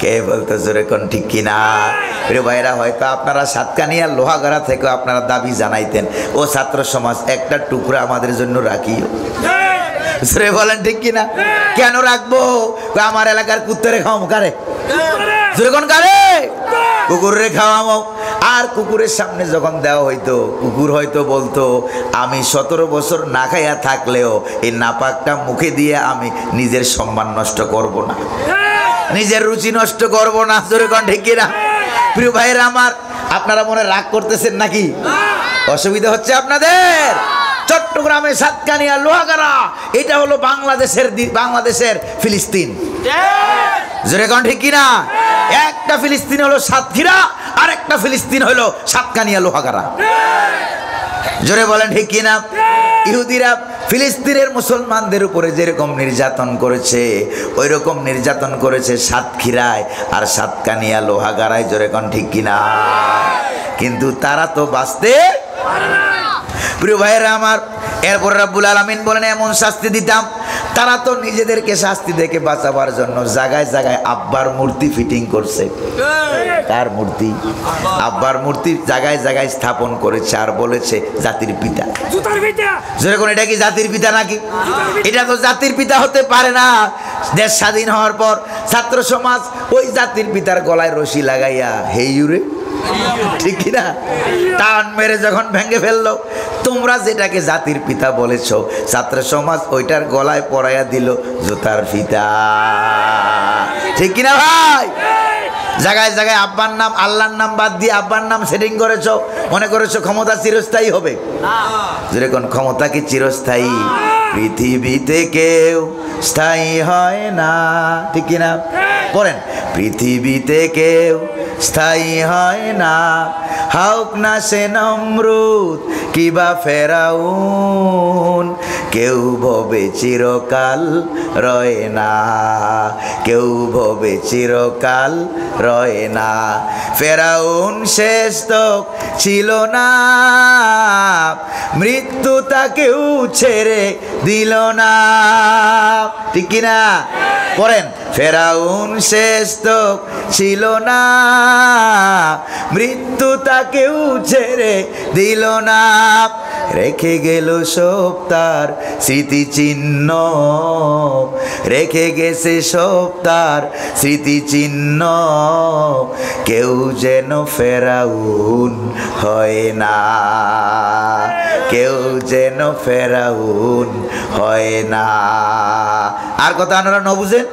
[SPEAKER 1] কে বলতো, জোরে কোন ঠিক কিনা? প্রিয় ভাইরা, হয়তো আপনারা সাতকানিয়া লোহাগাড়া থেকে আপনারা দাবি জানাইতেন, ও ছাত্র সমাজ একটা টুকরা আমাদের জন্য রাখিও। জোরে বলেন ঠিক কিনা? কেন রাখবো? আমার এলাকার কুত্তরে খাওয়াবো। কারে? জোরে কোন কারে? কুকুরে খাওয়াবো। আর কুকুরের সামনে যখন দেওয়া হইতো, কুকুর হয়তো বলতো, আমি 17 বছর না খাইয়া থাকলেও এই নাপাকটা মুখে দিয়ে আমি নিজের সম্মান নষ্ট করব না, নিজের রুচি নষ্ট করব না। জোরে কোন ঠিক কিনা? প্রিয় ভাইয়েরা আমার, আপনারা মনে রাগ করতেছেন নাকি? অসুবিধা হচ্ছে আপনাদের? চট্টগ্রামে সাতকানিয়া লোহাগাড়া, এটা হলো বাংলাদেশের ফিলিস্তিন। জোরে কোন ঠিক কিনা? একটা ফিলিস্তিন হলো সাতক্ষীরা, আর একটা ফিলিস্তিন হলো সাতকানিয়া লোহাগাড়া। জোরে বলেন ঠিক কিনা? ইহুদিরা ফিলিস্তিনের মুসলমানদের উপরে যেরকম নির্যাতন করেছে, ওই রকম নির্যাতন করেছে সাতক্ষীরায় আর সাতকানিয়া লোহাগাড়ায়। জোরে কোন ঠিক কিনা? কিন্তু তারা তো বাঁচতে পারে না। প্রিয় ভাইয়েরা আমার, এরপরে রব্বুল আলামিন বলেন এমন শাস্তি দিতাম, তারা তো নিজেদেরকে শাস্তি থেকে বাঁচাবার জন্য জায়গায় জায়গায় আব্বার মূর্তি ফিটিং করছে। কার মূর্তি? আব্বার মূর্তি জায়গায় জায়গায় স্থাপন করেছে আর বলেছে জাতির পিতা। যেরকম এটা কি জাতির পিতা নাকি? এটা তো জাতির পিতা হতে পারে না। দেশ স্বাধীন হওয়ার পর ছাত্র সমাজ ওই জাতির পিতার গলায় রশি লাগাইয়া হেইউরে, ঠিক কিনা, টান মেরে যখন ভেঙে ফেললো, তোমরা যেটাকে জাতির পিতা বলেছ, ছাত্র সমাজ ওইটার গলায় পরাইয়া দিল জুতার ফিতা, ঠিক কিনা ভাই? জায়গায় জায়গায় আব্বার নাম, আল্লাহর নাম বাদ দিয়ে আব্বার নাম সেটিং করেছ, মনে করেছো ক্ষমতা চিরস্থায়ী হবে। যেরকম ক্ষমতা কি চিরস্থায়ী? পৃথিবীতে কেউ স্থায়ী হয় না, ঠিক কিনা? পড়েন, পৃথিবীতে কেউ স্থায়ী হয় না, হোক না সে নমরুদ কিবা ফেরাউন, কেউ ভবে চিরকাল রয় না, কেউ ভবে চিরকাল রয় না। ফেরাউন শেষ তো ছিল না, মৃত্যু তাকেও ছেড়ে দিল না, ঠিক কিনা? পড়েন, ফেরাউন শেষ তো ছিল না, মৃত্যু তাকেও ছেড়ে দিল না, রেখে গেল সব তার স্মৃতিচিহ্ন, রেখে গেছে সব তার স্মৃতিচিহ্ন, কেউ যেন ফেরাউন হয় না। কেউ যেন ফেরাউন হয় না। আর কথা আপনারা ন বুঝেন?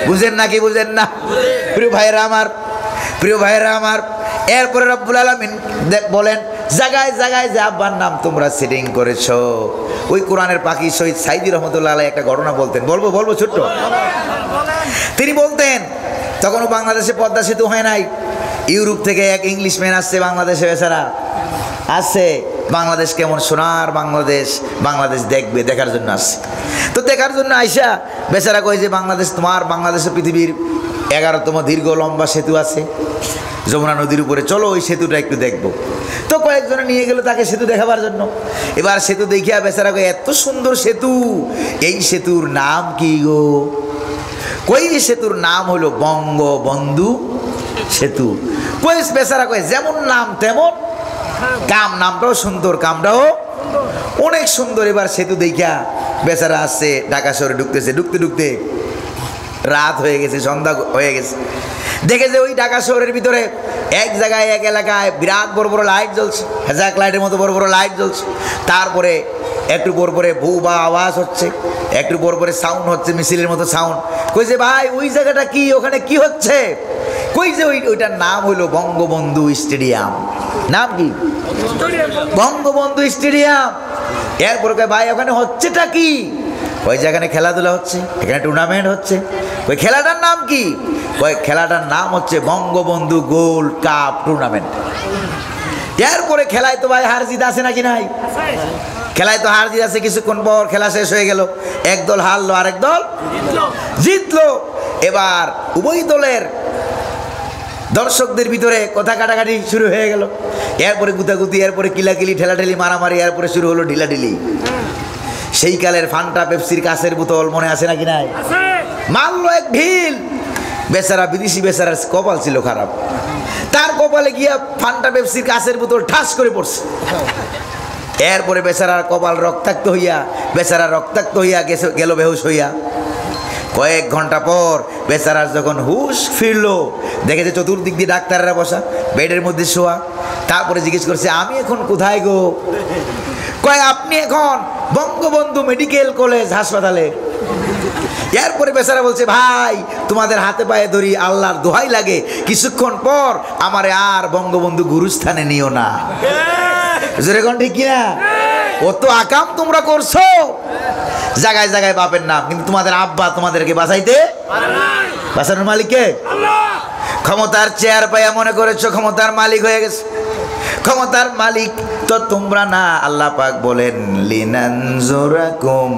[SPEAKER 1] বুঝেন নাকি বুঝেন না? প্রিয় ভাইরা আমার, প্রিয় ভাইরা আমার, এরপরে রব্বুল আলামিন বলেন জায়গায় জায়গায় যে আব্বার নাম তোমরা সেটিং করেছো। ওই কোরআনের পাখি শহীদ সাইদি রহমতুল্লাহ আলাইহি একটা ঘটনা বলতেন, বলবো ছোট্ট। তিনি বলতেন তখনও বাংলাদেশে পদ্মা সেতু হয় নাই। ইউরোপ থেকে এক ইংলিশম্যান আসছে বাংলাদেশে, বেচারা আসছে বাংলাদেশ কেমন সোনার বাংলাদেশ, বাংলাদেশ দেখবে, দেখার জন্য আসছে। তো দেখার জন্য আইসা বেচারা কয় যে বাংলাদেশে পৃথিবীর 11তম দীর্ঘ লম্বা সেতু আছে যমুনা নদীর উপরে, চলো ওই সেতুটা একটু দেখবো। তো কয়েকজনে নিয়ে গেল তাকে সেতু দেখাবার জন্য। এবার সেতু দেখিয়া বেচারা কয় এত সুন্দর সেতু, এই সেতুর নাম কি গো? কই সেতুর নাম হলো বঙ্গবন্ধু সেতু। কই বেচারা কয় যেমন নাম তেমন কাম, নামটাও সুন্দর, কামটাও অনেক সুন্দর। এবার সেতু দেখিয়া বেচারা আসছে ঢাকা শহরে ঢুকতেছে, ঢুকতে ঢুকতে রাত হয়ে গেছে, সন্ধ্যা হয়ে গেছে। দেখে যে ওই ঢাকা শহরের ভিতরে এক জায়গায় এক এলাকায় বিরাট বড় বড় লাইট জ্বলছে, হ্যাজাক লাইটের মতো বড় বড় লাইট জ্বলছে। তারপরে একটু পর পরে ভূ বা আওয়াজ হচ্ছে, একটু পর পরে সাউন্ড হচ্ছে, মিছিলের মতো সাউন্ড। কইছে ভাই ওই জায়গাটা কি, ওখানে কি হচ্ছে? কই যে ওইটার নাম হইলো বঙ্গবন্ধু স্টেডিয়াম। নাম কি? বঙ্গবন্ধু স্টেডিয়াম। এরপরে কয় ভাই ওখানে হচ্ছেটা কি? ওই যেখানে খেলাধুলা হচ্ছে, এখানে টুর্নামেন্ট হচ্ছে। ওই খেলাটার নাম কি? ওই খেলাটার নাম হচ্ছে বঙ্গবন্ধু গোল্ড কাপ টুর্নামেন্ট। এরপরে খেলায় তো ভাই হার জিত আছে নাকি নাই? খেলায় তো হার জিত আছে। কিছুক্ষণ পর খেলা শেষ হয়ে গেল, এক দল হারলো আরেক দল জিতলো। এবার উভয় দলের দর্শকদের ভিতরে কথা কাটাকাটি শুরু হয়ে গেল। এরপরে গুতাগুতি, এরপরে কিলাকিলি, ঠেলাঠেলি, মারামারি, এরপরে শুরু হলো ঢিলাঢিলি। সেই কালের ফান্টা পেপসির কাছের বোতল মনে আছে নাকি নাই? মারলো এক ঢিল। বেচারা বিদেশি বেচারার কপাল ছিল খারাপ, তার কপালে গিয়া ফান্টা পেপসির কাছের বোতল ঠাস করে পড়ছে। এরপরে বেচারার কপাল রক্তাক্ত হইয়া গেল বেহুশ হইয়া। কয়েক ঘন্টা পর বেচারার যখন হুশ ফিরলো, দেখেছে চতুর্দিক দিয়ে ডাক্তাররা বসা, বেডের মধ্যে শোয়া। তারপরে জিজ্ঞেস করছে আমি এখন কোথায় গো? কয় আপনি এখন বঙ্গবন্ধু মেডিকেল কলেজ হাসপাতালে। এরপরে বেচারা বলছে ভাই তোমাদের হাতে পায়ে ধরি, আল্লাহর দোহাই লাগে, কিছুক্ষণ পর আমারে আর বঙ্গবন্ধু গুরুস্থানে নিও না। যেরকম ঠিক কিনা? অত আকাম তোমরা করছো, জায়গায় জায়গায় বাপের নাম, কিন্তু তোমাদের আব্বা তোমাদেরকে বাঁচাইতে, বাঁচানোর মালিককে, ক্ষমতার চেয়ার পাইয়া মনে করেছো ক্ষমতার মালিক হয়ে গেছে। ক্ষমতার মালিক তো তোমরা না। আল্লাহ পাক বলেন লিনানজুরাকুম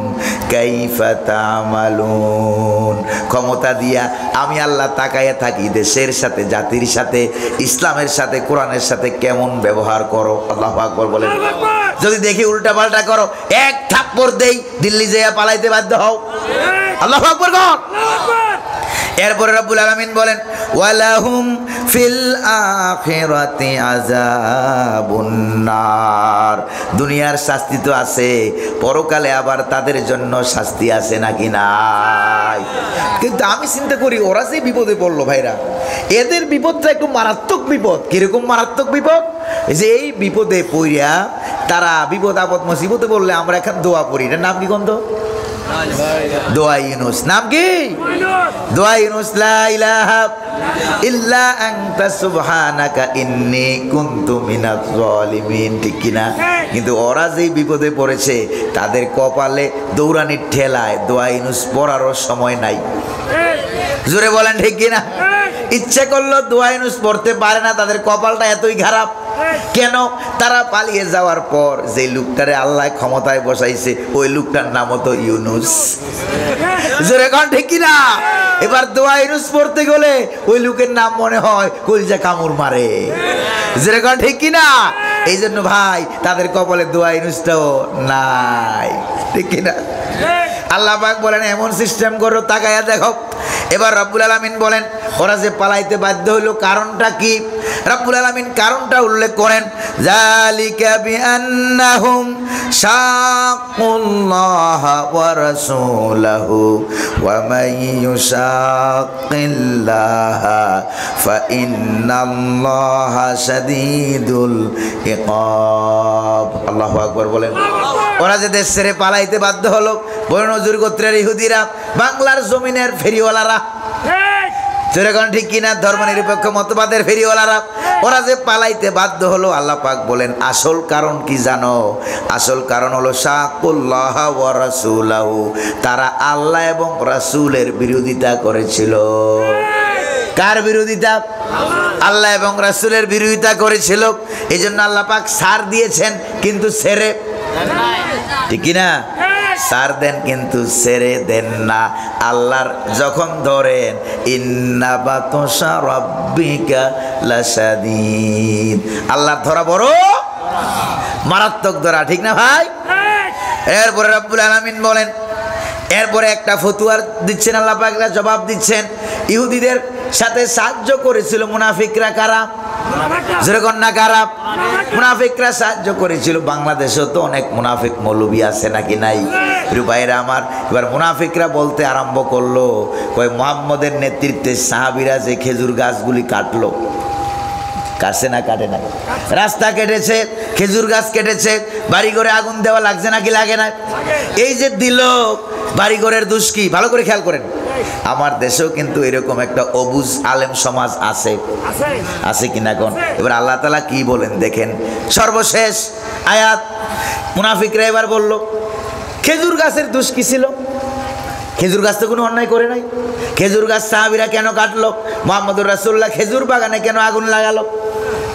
[SPEAKER 1] কাইফা তামালুন। ক্ষমতা দিয়া আমি আল্লাহ তাকাইয়া থাকি দেশের সাথে, জাতির সাথে, ইসলামের সাথে, কোরআনের সাথে কেমন ব্যবহার করো। আল্লাহ পাক বলেন যদি দেখি উল্টা পাল্টা করো এক থাপ্পড় দেই, দিল্লি যাইয়া পালাইতে বাধ্য হও। আল্লাহু আকবার কর। এরপরে রব্বুল আলামিন বলেন ওয়ালাহুম ফিল আখিরাতি আযাবুন নার। দুনিয়ার শাস্তি তো আছে, পরকালে আবার তাদের জন্য শাস্তি আছে নাকি নাই? কিন্তু আমি চিন্তা করি ওরা যে বিপদে পড়লো ভাইরা, এদের বিপদটা একটু মারাত্মক বিপদ। কিরকম মারাত্মক বিপদ? যে এই বিপদে পড়িয়া তারা বিপদ আপদ মুসিবতে বললে আমরা এখন দোয়া পড়ি। এটার নাম কি? কোন দোয়া ইউনুস। নাম কি? দোয়া ইউনুস। লা ইলাহা ইল্লা আনতা সুবহানাকা ইন্নী কুনতু মিনাজ জালিমিন। ঠিক কিনা? কিন্তু ওরা যেই বিপদে পড়েছে তাদের কপালে দৌড়ানির ঠেলায় দোয়া ইউনুস পড়ারও সময় নাই। জোরে বলেন ঠিক কিনা? ইচ্ছা করলো দোয়া ইউনুস পড়তে পারে না, তাদের কপালটা এতই খারাপ। কেন? তারা পালিয়ে যাওয়ার পর যে লোকটারে আল্লাহ ক্ষমতায় বসাইছে ওই লোকটার নাম হতো ইউনুস। জোরে কোন ঠিক কিনা? এবার দোয়া ইউনুস পড়তে গেলে ওই লোকের নাম মনে হয় কলিজা কামড় মারে। জোরে কোন ঠিক কিনা? এই জন্য ভাই তাদের কপালে দোয়া ইউনুসটাও নাই। ঠিক কিনা? আল্লাহ পাক বলেন এমন সিস্টেম করো, তাকায়া দেখো। এবার রব্বুল আলামিন বলেন ওরা যে পালাইতে বাধ্য হইলো কারণটা কি? রব্বুল আলামিন কারণটা উল্লেখ করেন, যালিকা বিআন্নাহুম শাক্কুল্লাহা ওয়া রাসূলাহু ওয়া মান ইউশাক্কিল্লাহা ফাইন্নাল্লাহা শাদীদুল ইকাব। আল্লাহু আকবার বলেন। ওরা যে দেশ ছেড়ে পালাইতে বাধ্য হলো, বনু নজর গোত্রের ইহুদিরা, বাংলার জমিনের ফেরিওয়ালারা, যেরকম ঠিক কিনা, ধর্মনিরপেক্ষ মতবাদের ফেরিওয়ালারা, ওরা যে পালাইতে বাধ্য হলো, আল্লাহ পাক বলেন আসল কারণ কি জানো? আসল কারণ হলো শাকুল্লাহ ওয়া রাসূলাহু, তারা আল্লাহ এবং রাসূলের বিরোধিতা করেছিল। কার বিরোধিতা? আল্লাহ এবং রাসূলের বিরোধিতা করেছিল। এই জন্য আল্লাহ পাক সার দিয়েছেন কিন্তু ছেড়ে, ঠিক কিনা, সার দেন কিন্তু ছেড়ে দেন না। আল্লাহর যখন ধরেন, ইন্না বাতশা রাব্বিকা লাশাদীদ, আল্লাহর ধরা বড় মারাত্মক ধরা, ঠিক না ভাই? এরপরে রব্বুল আলামিন বলেন, এরপরে একটা ফতুয়া দিচ্ছেন আল্লাহ পাক, জবাব দিচ্ছেন। ইহুদিদের সাথে সাহায্য করেছিল মুনাফিকরা। কারা? যেরকম না কারা? মুনাফিকরা সাহায্য করেছিল। বাংলাদেশেও তো অনেক মুনাফিক মৌলবি আছে, নাকি নাই? প্রিয় ভাইরা আমার, এবার মুনাফিকরা বলতে আরম্ভ করলো, কয় মুহাম্মদের নেতৃত্বে সাহাবীরা যে খেজুর গাছগুলি কাটলো, কাটছে না কাটে না? রাস্তা কেটেছে, খেজুর গাছ কেটেছে, বাড়িঘরে আগুন দেওয়া লাগছে নাকি লাগে না? এই যে দিল, বাড়িঘরের দোষ কি? ভালো করে খেয়াল করেন। আমার দেশেও কিন্তু এরকম একটা অবুঝ আলেম সমাজ আছে, আছে কিনা কোন? এবার আল্লাহ তাআলা কি বলেন দেখেন, সর্বশেষ আয়াত। মুনাফিকরা এবার বলল, খেজুর গাছের দোষ কি ছিল? খেজুর গাছ তো কোনো অন্যায় করে নাই। খেজুর গাছ সাহাবীরা কেন কাটলো? মুহাম্মদুর রাসূলুল্লাহ খেজুর বাগানে কেন আগুন লাগালো?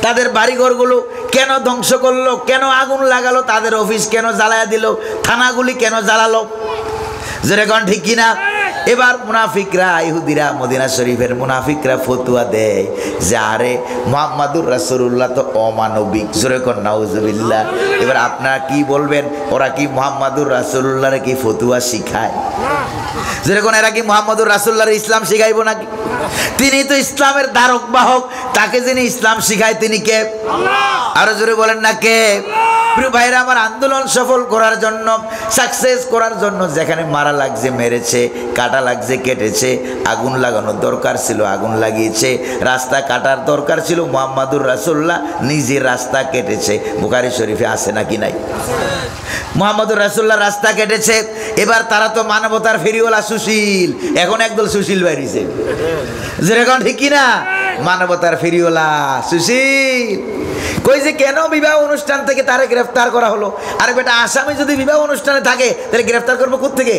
[SPEAKER 1] তাদের বাড়িঘরগুলো কেন ধ্বংস করলো? কেন আগুন লাগালো? তাদের অফিস কেন জ্বালায়া দিল? থানাগুলি কেন জ্বালালো? যেরকম ঠিক কিনা? এবার মুনাফিকরা, ইহুদিরা, মদিনা শরীফের মুনাফিকরা ফতুয়া দেয় যে আরে মুহাম্মাদুর রাসূলুল্লাহ তো অমানবিক। যেরকম নাউজুবিল্লাহ। এবার আপনারা কি বলবেন? ওরা কি মুহাম্মাদুর রাসূলুল্লাহর কি ফতুয়া শিখায়? যেরকম এরা কি মুহাম্মাদুর রাসূলুল্লাহর ইসলাম শিখাইব নাকি? তিনি তো ইসলামের ধারক বাহক, তাকে যিনি ইসলাম শিখায় তিনি কে? আল্লাহ। আরো জোরে বলেন না কে? প্রিয় ভাইরা আমার, আন্দোলন সফল করার জন্য, সাকসেস করার জন্য যেখানে মারা লাগছে মেরেছে, কাটা লাগছে কেটেছে, আগুন লাগানোর দরকার ছিল আগুন লাগিয়েছে, রাস্তা কাটার দরকার ছিল মুহাম্মাদুর রাসূলুল্লাহ নিজে রাস্তা কেটেছে। বুখারী শরীফে আছে নাকি নাই? মুহাম্মাদুর রাসূলুল্লাহ রাস্তা কেটেছে। এবার তারা তো মানবতার ফেরিওয়ালা, সুশীল, এখন একদল সুশীল বাইরেছে। যেরকম ঠিক কিনা? মানবতার ফেরিওয়ালা, সুশীল। কই যে কেন বিবাহ অনুষ্ঠান থেকে তারে গ্রেফতার করা হলো? আরে বেটা, আসামি যদি বিবাহ অনুষ্ঠানে থাকে তাহলে গ্রেফতার করবো কোত্থেকে?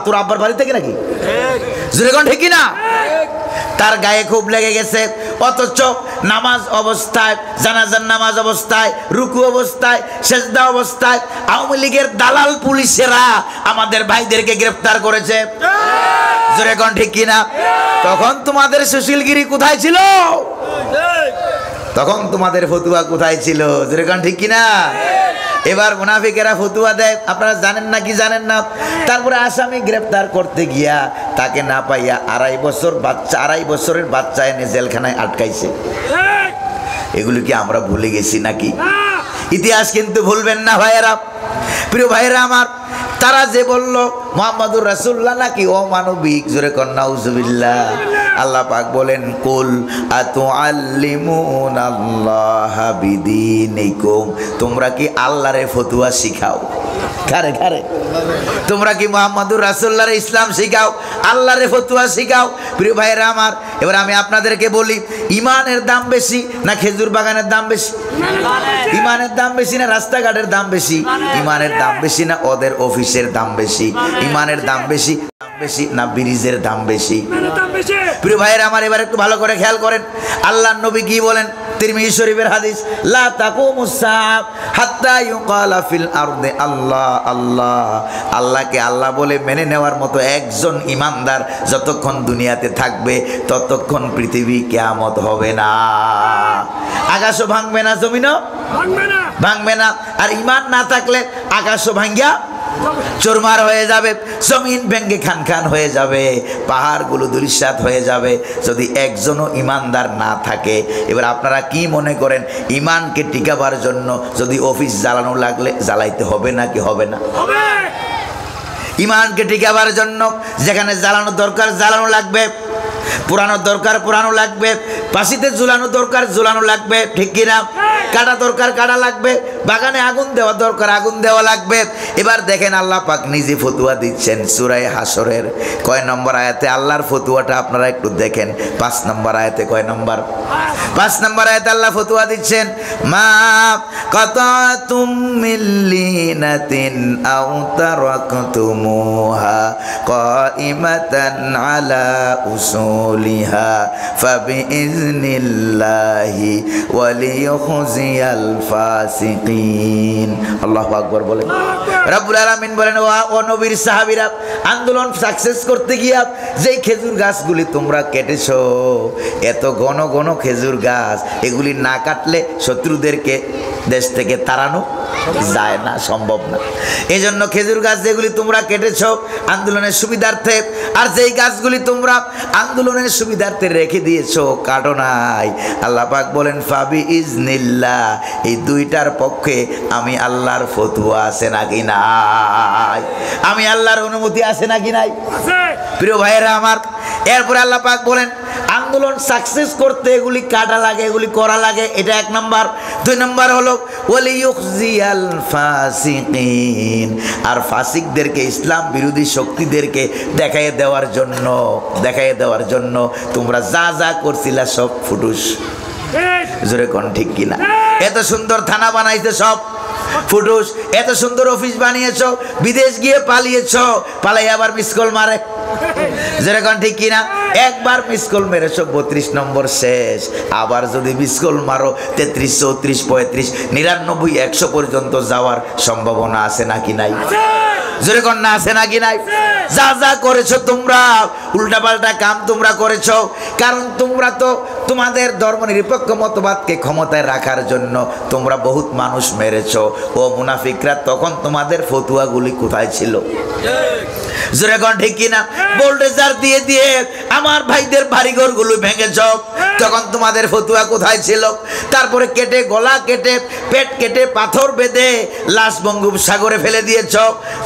[SPEAKER 1] তোর আব্বার বাড়ি থেকে নাকি? যেরকম ঠিক কিনা? তার গায়ে খুব লেগে গেছে, অথচ নামাজ অবস্থায়, জানাজার নামাজ অবস্থায়, রুকু অবস্থায়, সেজদা অবস্থায় আওয়ামী লীগের দালাল পুলিশেরা আমাদের ভাইদেরকে গ্রেফতার করেছে। যেরকম ঠিক কিনা? তখন তোমাদের সুশীলগিরি কোথায় ছিল? তখন তোমাদের ফতুয়া কোথায় ছিল? যেরকম ঠিক কিনা? এবার মুনাফিকেরা ফতুয়া দেয়, আপনারা জানেন না কি জানেন না? তারপরে আসামি গ্রেফতার করতে গিয়া তাকে না পাইয়া 2.5 বছরের বাচ্চা এনে জেলখানায় আটকাইছে। এগুলো কি আমরা ভুলে গেছি নাকি? ইতিহাস কিন্তু ভুলবেন না ভাইয়েরা। প্রিয় ভাইয়েরা আমার, তারা যে বলল মুহাম্মাদুর রাসূলুল্লাহ নাকি অমানবিক, জোরে কর নাউজুবিল্লাহ। আল্লাহ পাক বলেন, কুল আতুআল্লিমুনাল্লাহা বিদীনিকুম, তোমরা কি আল্লাহরে ফতুয়া শিখাও? কারে কারে? তোমরা কি মুহাম্মাদুর রাসূলুল্লাহর ইসলাম শিখাও, আল্লাহরে ফতুয়া শিখাও? প্রিয় ভাইয়েরা আমার, এবার আমি আপনাদেরকে বলি, ইমানের দাম বেশি না খেজুর বাগানের দাম বেশি? ইমানের দাম বেশি না রাস্তাঘাটের দাম বেশি? ইমানের দাম বেশি না ওদের অফিসের দাম বেশি? ইমানের দাম বেশি না ব্রিজের দাম বেশি? প্রিয় ভাইয়েরা আমার, এবার একটু ভালো করে খেয়াল করেন, আল্লাহর নবী কি বলেন? তিরমিজি শরীফের হাদিস, লা তাকুমুস সাআ হাত্তা ইউকালা ফিল আরদি আল্লাহ আল্লাহ। আল্লাহকে আল্লাহ বলে মেনে নেওয়ার মতো একজন ইমানদার যতক্ষণ দুনিয়াতে থাকবে ততক্ষণ পৃথিবী কিয়ামত হবে না। আকাশও ভাঙবে না, জমিনও ভাঙবে না। আর ইমান না থাকলে আকাশও ভাঙ্গিয়া চুরমার হয়ে যাবে, জমিন ভেঙ্গে খান খান হয়ে যাবে, পাহাড়গুলো ধূলিসাৎ হয়ে যাবে যদি একজনও ইমানদার না থাকে। এবার আপনারা কি মনে করেন ইমানকে টিকাবার জন্য যদি অফিস জ্বালানো লাগলে জ্বালাইতে হবে নাকি হবে না? ইমানকে টিকাবার জন্য যেখানে জ্বালানো দরকার জ্বালানো লাগবে, পুরানো দরকার পুরানো লাগবে, পাশিতে ঝুলানো দরকার ঝুলানো লাগবে, ঠিক কিনা? কাটা দরকার কাটা লাগবে, বাগানে আগুন দেওয়া দরকার আগুন দেওয়া লাগবে। এবার দেখেন আল্লাহ পাক নিজে ফতুয়া দিচ্ছেন সূরা হাসরের কয় নম্বর আয়াতে? আল্লাহর ফতুয়াটা আপনারা একটু দেখেন। 5 নম্বর আয়াতে। কয় নম্বর? 5 নম্বর আয়াতে আল্লাহ ফতুয়া দিচ্ছেন, মা কাতাতুম মিল্লিনাতিন আও তারাকতুমুহা কাইমাতান আলা উসুলিহা ফাবিইজনিল্লাহি ওয়ালিয়াখজিয়াল ফাসিকিন। আল্লাহু আকবার বলেন। রব্বুল আলামিন বলেন, ও নবীর সাহাবীরা, আন্দোলন সাকসেস করতে গিয়া যেই খেজুর গাছগুলি তোমরা কেটেছো, এত ঘন ঘন খেজুর গাছ, এগুলি না কাটলে শত্রুদেরকে দেশ থেকে তাড়ানো যায় না, সম্ভব না। এই জন্য খেজুর গাছ যেগুলি তোমরা কেটেছো আন্দোলনের সুবিধার্থে, আর যেই গাছগুলি তোমরা আন্দোলনের সুবিধার্থে রেখে দিয়েছো, কাটো নাই, আল্লাহ পাক বলেন ফাবি ইজনিল্লাহ, এই দুইটার পক্ষে আমি আল্লাহর ফতুয়া আছে নাকি নাই? আমি আল্লাহর অনুমতি আছে নাকি নাই? প্রিয় ভাইয়েরা আমার, এরপরে আল্লাহ পাক বলেন আন্দোলন সাকসেস করতে এগুলি কাটা লাগে, এগুলি করা লাগে, এটা 1 নম্বর। 2 নম্বর হলো ওয়ালিয়ুখজিয়াল ফাসিকিন, আর ফাসিকদেরকে, ইসলাম বিরোধী শক্তিদেরকে দেখাইয়ে দেওয়ার জন্য তোমরা যা যা করছিলা সব ফুটুস। জোরে কোন ঠিক কিনা? এত সুন্দর থানা বানাইছে সব ফুটুস, এত সুন্দর অফিস বানিয়েছো, বিদেশ গিয়ে পালিয়েছো, পালাই আবার মিসকল মারে। যেরকম ঠিক কিনা? একবার মিসকল মেরেছো 32 নম্বর শেষ, আবার যদি মিসকল মারো 33, 34, 35, 99, 100 পর্যন্ত যাওয়ার সম্ভাবনা আছে নাকি নাই? যেরকম না আছে নাকি নাই? যা যা করেছো তোমরা, উল্টাপাল্টা কাম তোমরা করেছো, কারণ তোমরা তো তোমাদের ধর্ম নিরপেক্ষ মতবাদকে ক্ষমতায় রাখার জন্য তোমরা বহুত মানুষ মেরেছো। ও মুনাফিকরা, তখন তোমাদের ফতুয়াগুলি কোথায় ছিল? যেরকম ঠিক কিনা? বোল্ডেজার দিয়ে দিয়ে আমার ভাইদের বাড়িঘর গুলো ভেঙেছ, তখন তোমাদের ফতুয়া কোথায় ছিল? তারপরে কেটে গলা কেটে পেট কেটে পাথর বেঁধে লাশ বঙ্গোপসাগরে ফেলে দিয়েছ,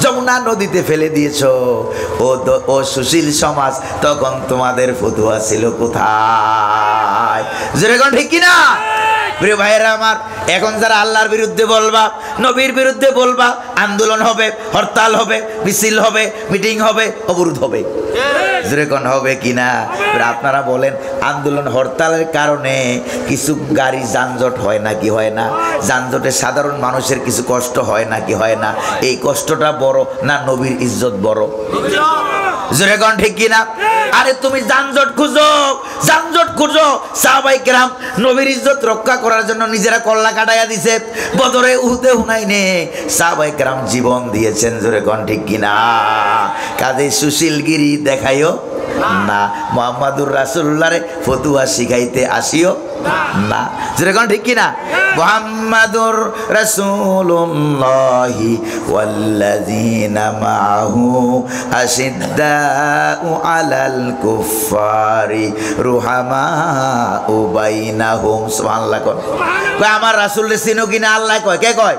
[SPEAKER 1] যমুনা নদীতে ফেলে দিয়েছ। ও সুশীল সমাজ, তখন তোমাদের ফতুয়া ছিল কোথায়? যেরকম ঠিক কিনা? প্রিয় ভাইয়েরা আমার, এখন যারা আল্লাহর বিরুদ্ধে বলবা, নবীর বিরুদ্ধে বলবা, আন্দোলন হবে, হরতাল হবে, মিছিল হবে, মিটিং হবে, অবরোধ হবে, যেরকম হবে কিনা? আপনারা বলেন আন্দোলন হরতালের কারণে কিছু গাড়ি যানজট হয় নাকি হয় না? যানজটে সাধারণ মানুষের কিছু কষ্ট হয় নাকি হয় না? এই কষ্টটা বড় না নবীর ইজ্জত বড়? যেরকম ঠিক কিনা? আরে তুমি যানজট খুঁজো, সাহাবায়ে কেরাম নবীর ইজ্জত রক্ষা করার জন্য নিজেরা কল্লা কাটাইয়া দিছে, বদরে উহুদে হুনাইনে সাহাবায়ে কেরাম জীবন দিয়েছেন। যেরকম ঠিক কিনা? কাজে সুশীলগিরি দেখাইও না, মুহাম্মাদুর রাসূলুল্লাহরে ফতুয়া শিখাইতে আসিও না। যেরকম ঠিক কিনা? মুহাম্মাদুর রাসূলুল্লাহি ওয়াল্লাযীনা মাআহু আশিদ্দাউ আলাল কুফফারি রুহামাউ বাইনাহুম। সুবহানাল্লাহ। কয় আমার রাসূলকে চিনো কিনা? আল্লাহ কয়। কে কয়?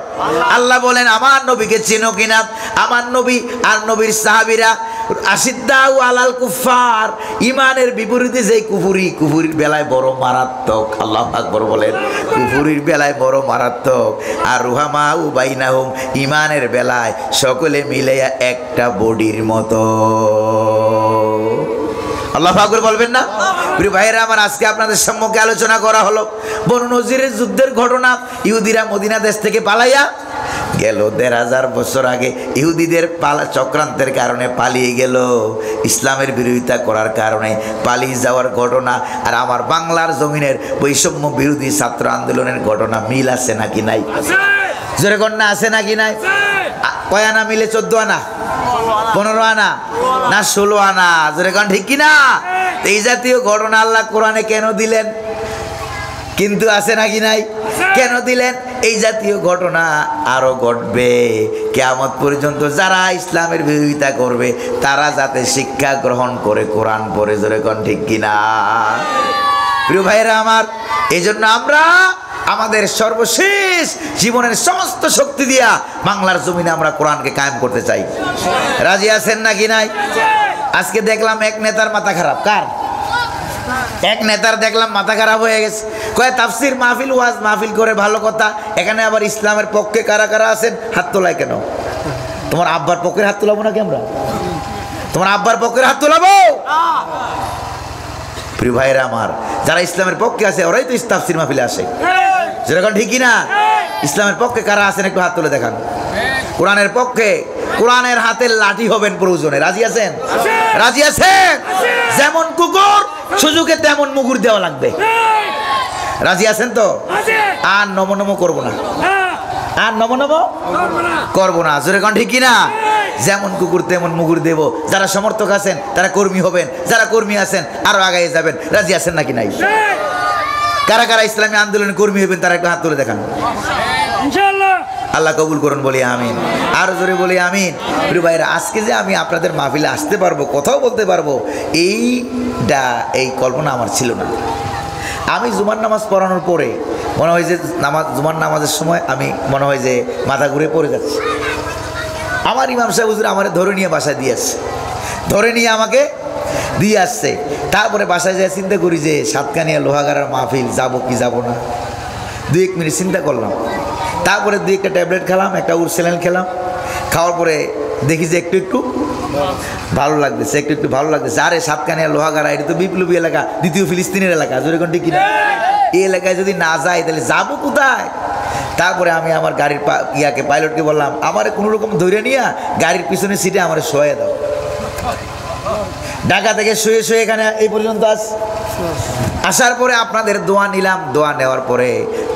[SPEAKER 1] আল্লাহ বলেন আমার নবীকে চিনো কিনা? আমার নবী আর নবীর সাহাবীরা আশিদ্দাউ আলাল কুফফার, ইমানের বিপরীতে যে কুফুরির বেলায় বড় মারাত্মক। আল্লাহু আকবার বলেন। কুফুরির বেলায় বড় মারাত্মক, আর রুহামাউ বাইনাহুম, ইমানের বেলায় সকলে মিলে একটা বডির মতো। আল্লাহু আকবার বলবেন না? প্রিয় ভাইরা আমার, আজকে আপনাদের সম্মুখে আলোচনা করা হলো বনু নজিরের যুদ্ধের ঘটনা। ইহুদিরা মদিনা দেশ থেকে পালাইয়া গেল ১৫০০ বছর আগে, ইহুদিদের চক্রান্তের কারণে পালিয়ে গেল, ইসলামের বিরোধিতা করার কারণে পালিয়ে যাওয়ার ঘটনা আর আমার বাংলার জমিনের বৈষম্য বিরোধী ছাত্র আন্দোলনের ঘটনা মিল আছে নাকি নাই? যেরকম না আছে নাকি নাই? কয় আনা মিলে? 14 আনা, 15 আনা না 16 আনা? যেরকম ঠিক কিনা? এই জাতীয় ঘটনা আল্লাহ কোরআনে কেন দিলেন? কিন্তু আছে নাকি নাই? কেন দিলেন? এই জাতীয় ঘটনা আরো ঘটবে কিয়ামত পর্যন্ত। যারা ইসলামের বিরোধিতা করবে তারা যাতে শিক্ষা গ্রহণ করে কোরআন পড়ে, জোরে কোন ঠিক কিনা? প্রিয় ভাইরা আমার, এই জন্য আমরা আমাদের সর্বশেষ জীবনের সমস্ত শক্তি দিয়া বাংলার জমিনে আমরা কোরআনকে কায়েম করতে চাই। রাজি আছেন নাকি নাই? আজকে দেখলাম এক নেতার মাথা খারাপ। কার? এক নেতার দেখলাম মাথা খারাপ হয়ে গেছে। কয় তাফসির মাহফিল, ওয়াজ মাহফিল করে ভালো কথা, এখানে আবার ইসলামের পক্ষে কারা কারা আছেন হাত তোলায় কেন? তোমার আব্বার পক্ষের হাত তোলাবো নাকি আমরা? তোমার আব্বার পক্ষের হাত তোলাবো? প্রিয় ভাইরা আমার, যারা ইসলামের পক্ষে আছে ওরাই তো তাফসির মাহফিলে আসে, যেরকম ঠিকই না? ইসলামের পক্ষে কারা আছেন একটু হাত তুলে দেখান। কোরআনের পক্ষে, কোরআনের হাতের লাঠি হবেন প্রয়োজনে। রাজি আছেন? রাজি আছেন? যেমন কুকুর সুযোগে তেমন মুগুর দেওয়া লাগবে। রাজি আছেন তো? আর নম নম করবো না, আর নম নম করবো না, যেরকম ঠিকই না? যেমন কুকুর তেমন মুগুর দেব। যারা সমর্থক আছেন তারা কর্মী হবেন, যারা কর্মী আছেন আরো আগায় যাবেন। রাজি আছেন নাকি নাই? কারা কারা ইসলামী আন্দোলনের কর্মী হবেন তারা একটু হাত তুলে দেখান। আল্লাহ কবুল করুন, বলি আমিন। আরো জোরে বলি আমিন। প্রিয় ভাইরা, আজকে যে আমি আপনাদের মাহফিলে আসতে পারবো, কথাও বলতে পারবো, এই কল্পনা আমার ছিল না। আমি জুমার নামাজ পড়ানোর পরে মনে হয় যে জুমার নামাজের সময় আমি মনে হয় যে মাথা ঘুরে পড়ে যাচ্ছে। আমার ইমাম সাহেব হুজুর আমার ধরে নিয়ে বাসায় দিয়ে আসছে, ধরে নিয়ে আমাকে দিয়ে আসছে। তারপরে বাসায় যায় চিন্তা করি যে সাতকানিয়া লোহাগাড়ার মাহফিল, যাবো কি যাবো না। 2-1 মিনিট চিন্তা করলাম, তারপরে 2-1টা ট্যাবলেট খেলাম, একটা উরসেলেন খেলাম। খাওয়ার পরে দেখি যে একটু একটু ভালো লাগতেছে, একটু একটু ভালো লাগতেছে। আরে সাতকানিয়া লোহাগাড়া এটা তো বিপ্লবী এলাকা, দ্বিতীয় ফিলিস্তিনের এলাকা, জোরে কোন ঠিক কিনা? এই এলাকায় যদি না যাই তাহলে যাবো কোথায়? তারপরে আমি আমার গাড়ির পাইলটকে বললাম, আমার কোনো রকম ধরে নিয়ে গাড়ির পিছনে সিটে আমার শোয়ে দাও। ঢাকা থেকে শুয়ে শুয়ে এখানে এই পর্যন্ত আসার পরে আপনাদের দোয়া নিলাম। দোয়া নেওয়ার পরে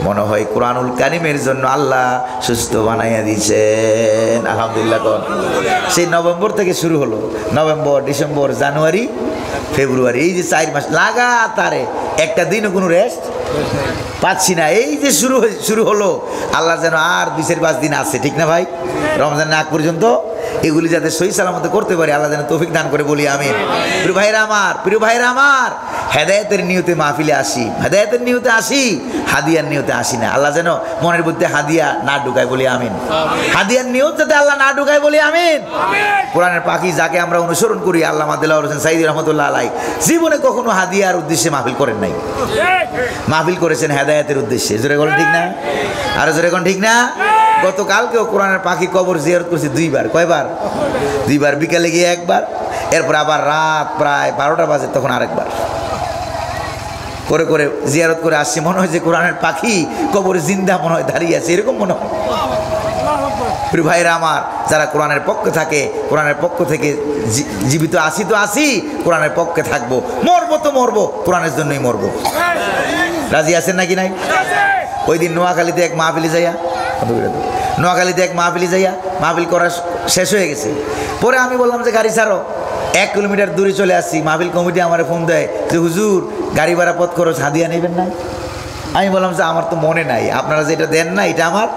[SPEAKER 1] মনে হয় কোরআনুল কারিমের জন্য আল্লাহ সুস্থ বানাইয়া দিয়েছেন, আলহামদুলিল্লাহ। সেই নভেম্বর থেকে শুরু হলো, নভেম্বর, ডিসেম্বর, জানুয়ারি, ফেব্রুয়ারি, এই যে 4 মাস লাগাতারে একটা দিনও কোনো রেস্ট পাচ্ছি না। এই যে শুরু হলো, আল্লাহ যেন আর 2-5 দিন আছে, ঠিক না ভাই? রমজানের আগ পর্যন্ত এগুলি যাতে সহি সালামতে করতে পারি, আল্লাহ যেন তৌফিক দান করে, বলি আমিন। প্রিয় ভাইরা আমার, প্রিয় ভাইরা আমার, হেদায়েতের নিয়তে মাহফিলে আসি, হেদায়েতের নিয়তে আসি, হাদিয়ার নিয়তে আসি না। আল্লাহ যেন মনের মধ্যে হাদিয়া না ঢুকায়, বলি আমিন। হাদিয়ার নিয়ত যাতে আল্লাহ না ঢুকায়, বলি আমিন। কোরআনের পাখি যাকে আমরা অনুসরণ করি, আল্লামা দেলাওয়ার হোসেন সাইদি রহমতুল্লাহ আলাইহি, জীবনে কখনো হাদিয়ার উদ্দেশ্যে মাহফিল করেন নাই, মাহফিল করেছেন হেদায়েতের উদ্দেশ্যে। জোরে বলেন ঠিক না? আরো জোরে কোন ঠিক না? গতকালকেও কোরআনের পাখি কবর জিয়ারত করছি 2 বার। কয়বার? 2 বার। বিকালে গিয়ে 1 বার, এরপর আবার রাত প্রায় 12টা বাজে তখন আরেকবার করে করে জিয়ারত করে আসছি। মনে হয় যে কোরআনের পাখি কবরে জিন্দা মনে হয় দাঁড়িয়ে আছে, এরকম মনে হয়। প্রিয় ভাইরা আমার, যারা কোরআনের পক্ষে থাকে, কোরআনের পক্ষ থেকে জীবিত আসি তো আসি, কোরআনের পক্ষে থাকবো, মরবো তো মরবো, কোরআনের জন্যই মরবো। রাজি আছেন নাকি নাই? ওই দিন নোয়াখালীতে এক মাহফিলে যাইয়া মাহফিল করা শেষ হয়ে গেছে। পরে আমি বললাম যে গাড়ি ছাড়ো, 1 কিলোমিটার দূরে চলে আসছি। মাহফিল কমিটি আমার ফোন দেয় যে হুজুর গাড়ি ভাড়া পথ খরচ হাদিয়া নেবেন না। আমি বললাম যে আমার তো মনে নাই, আপনারা যেটা দেন না এটা আমার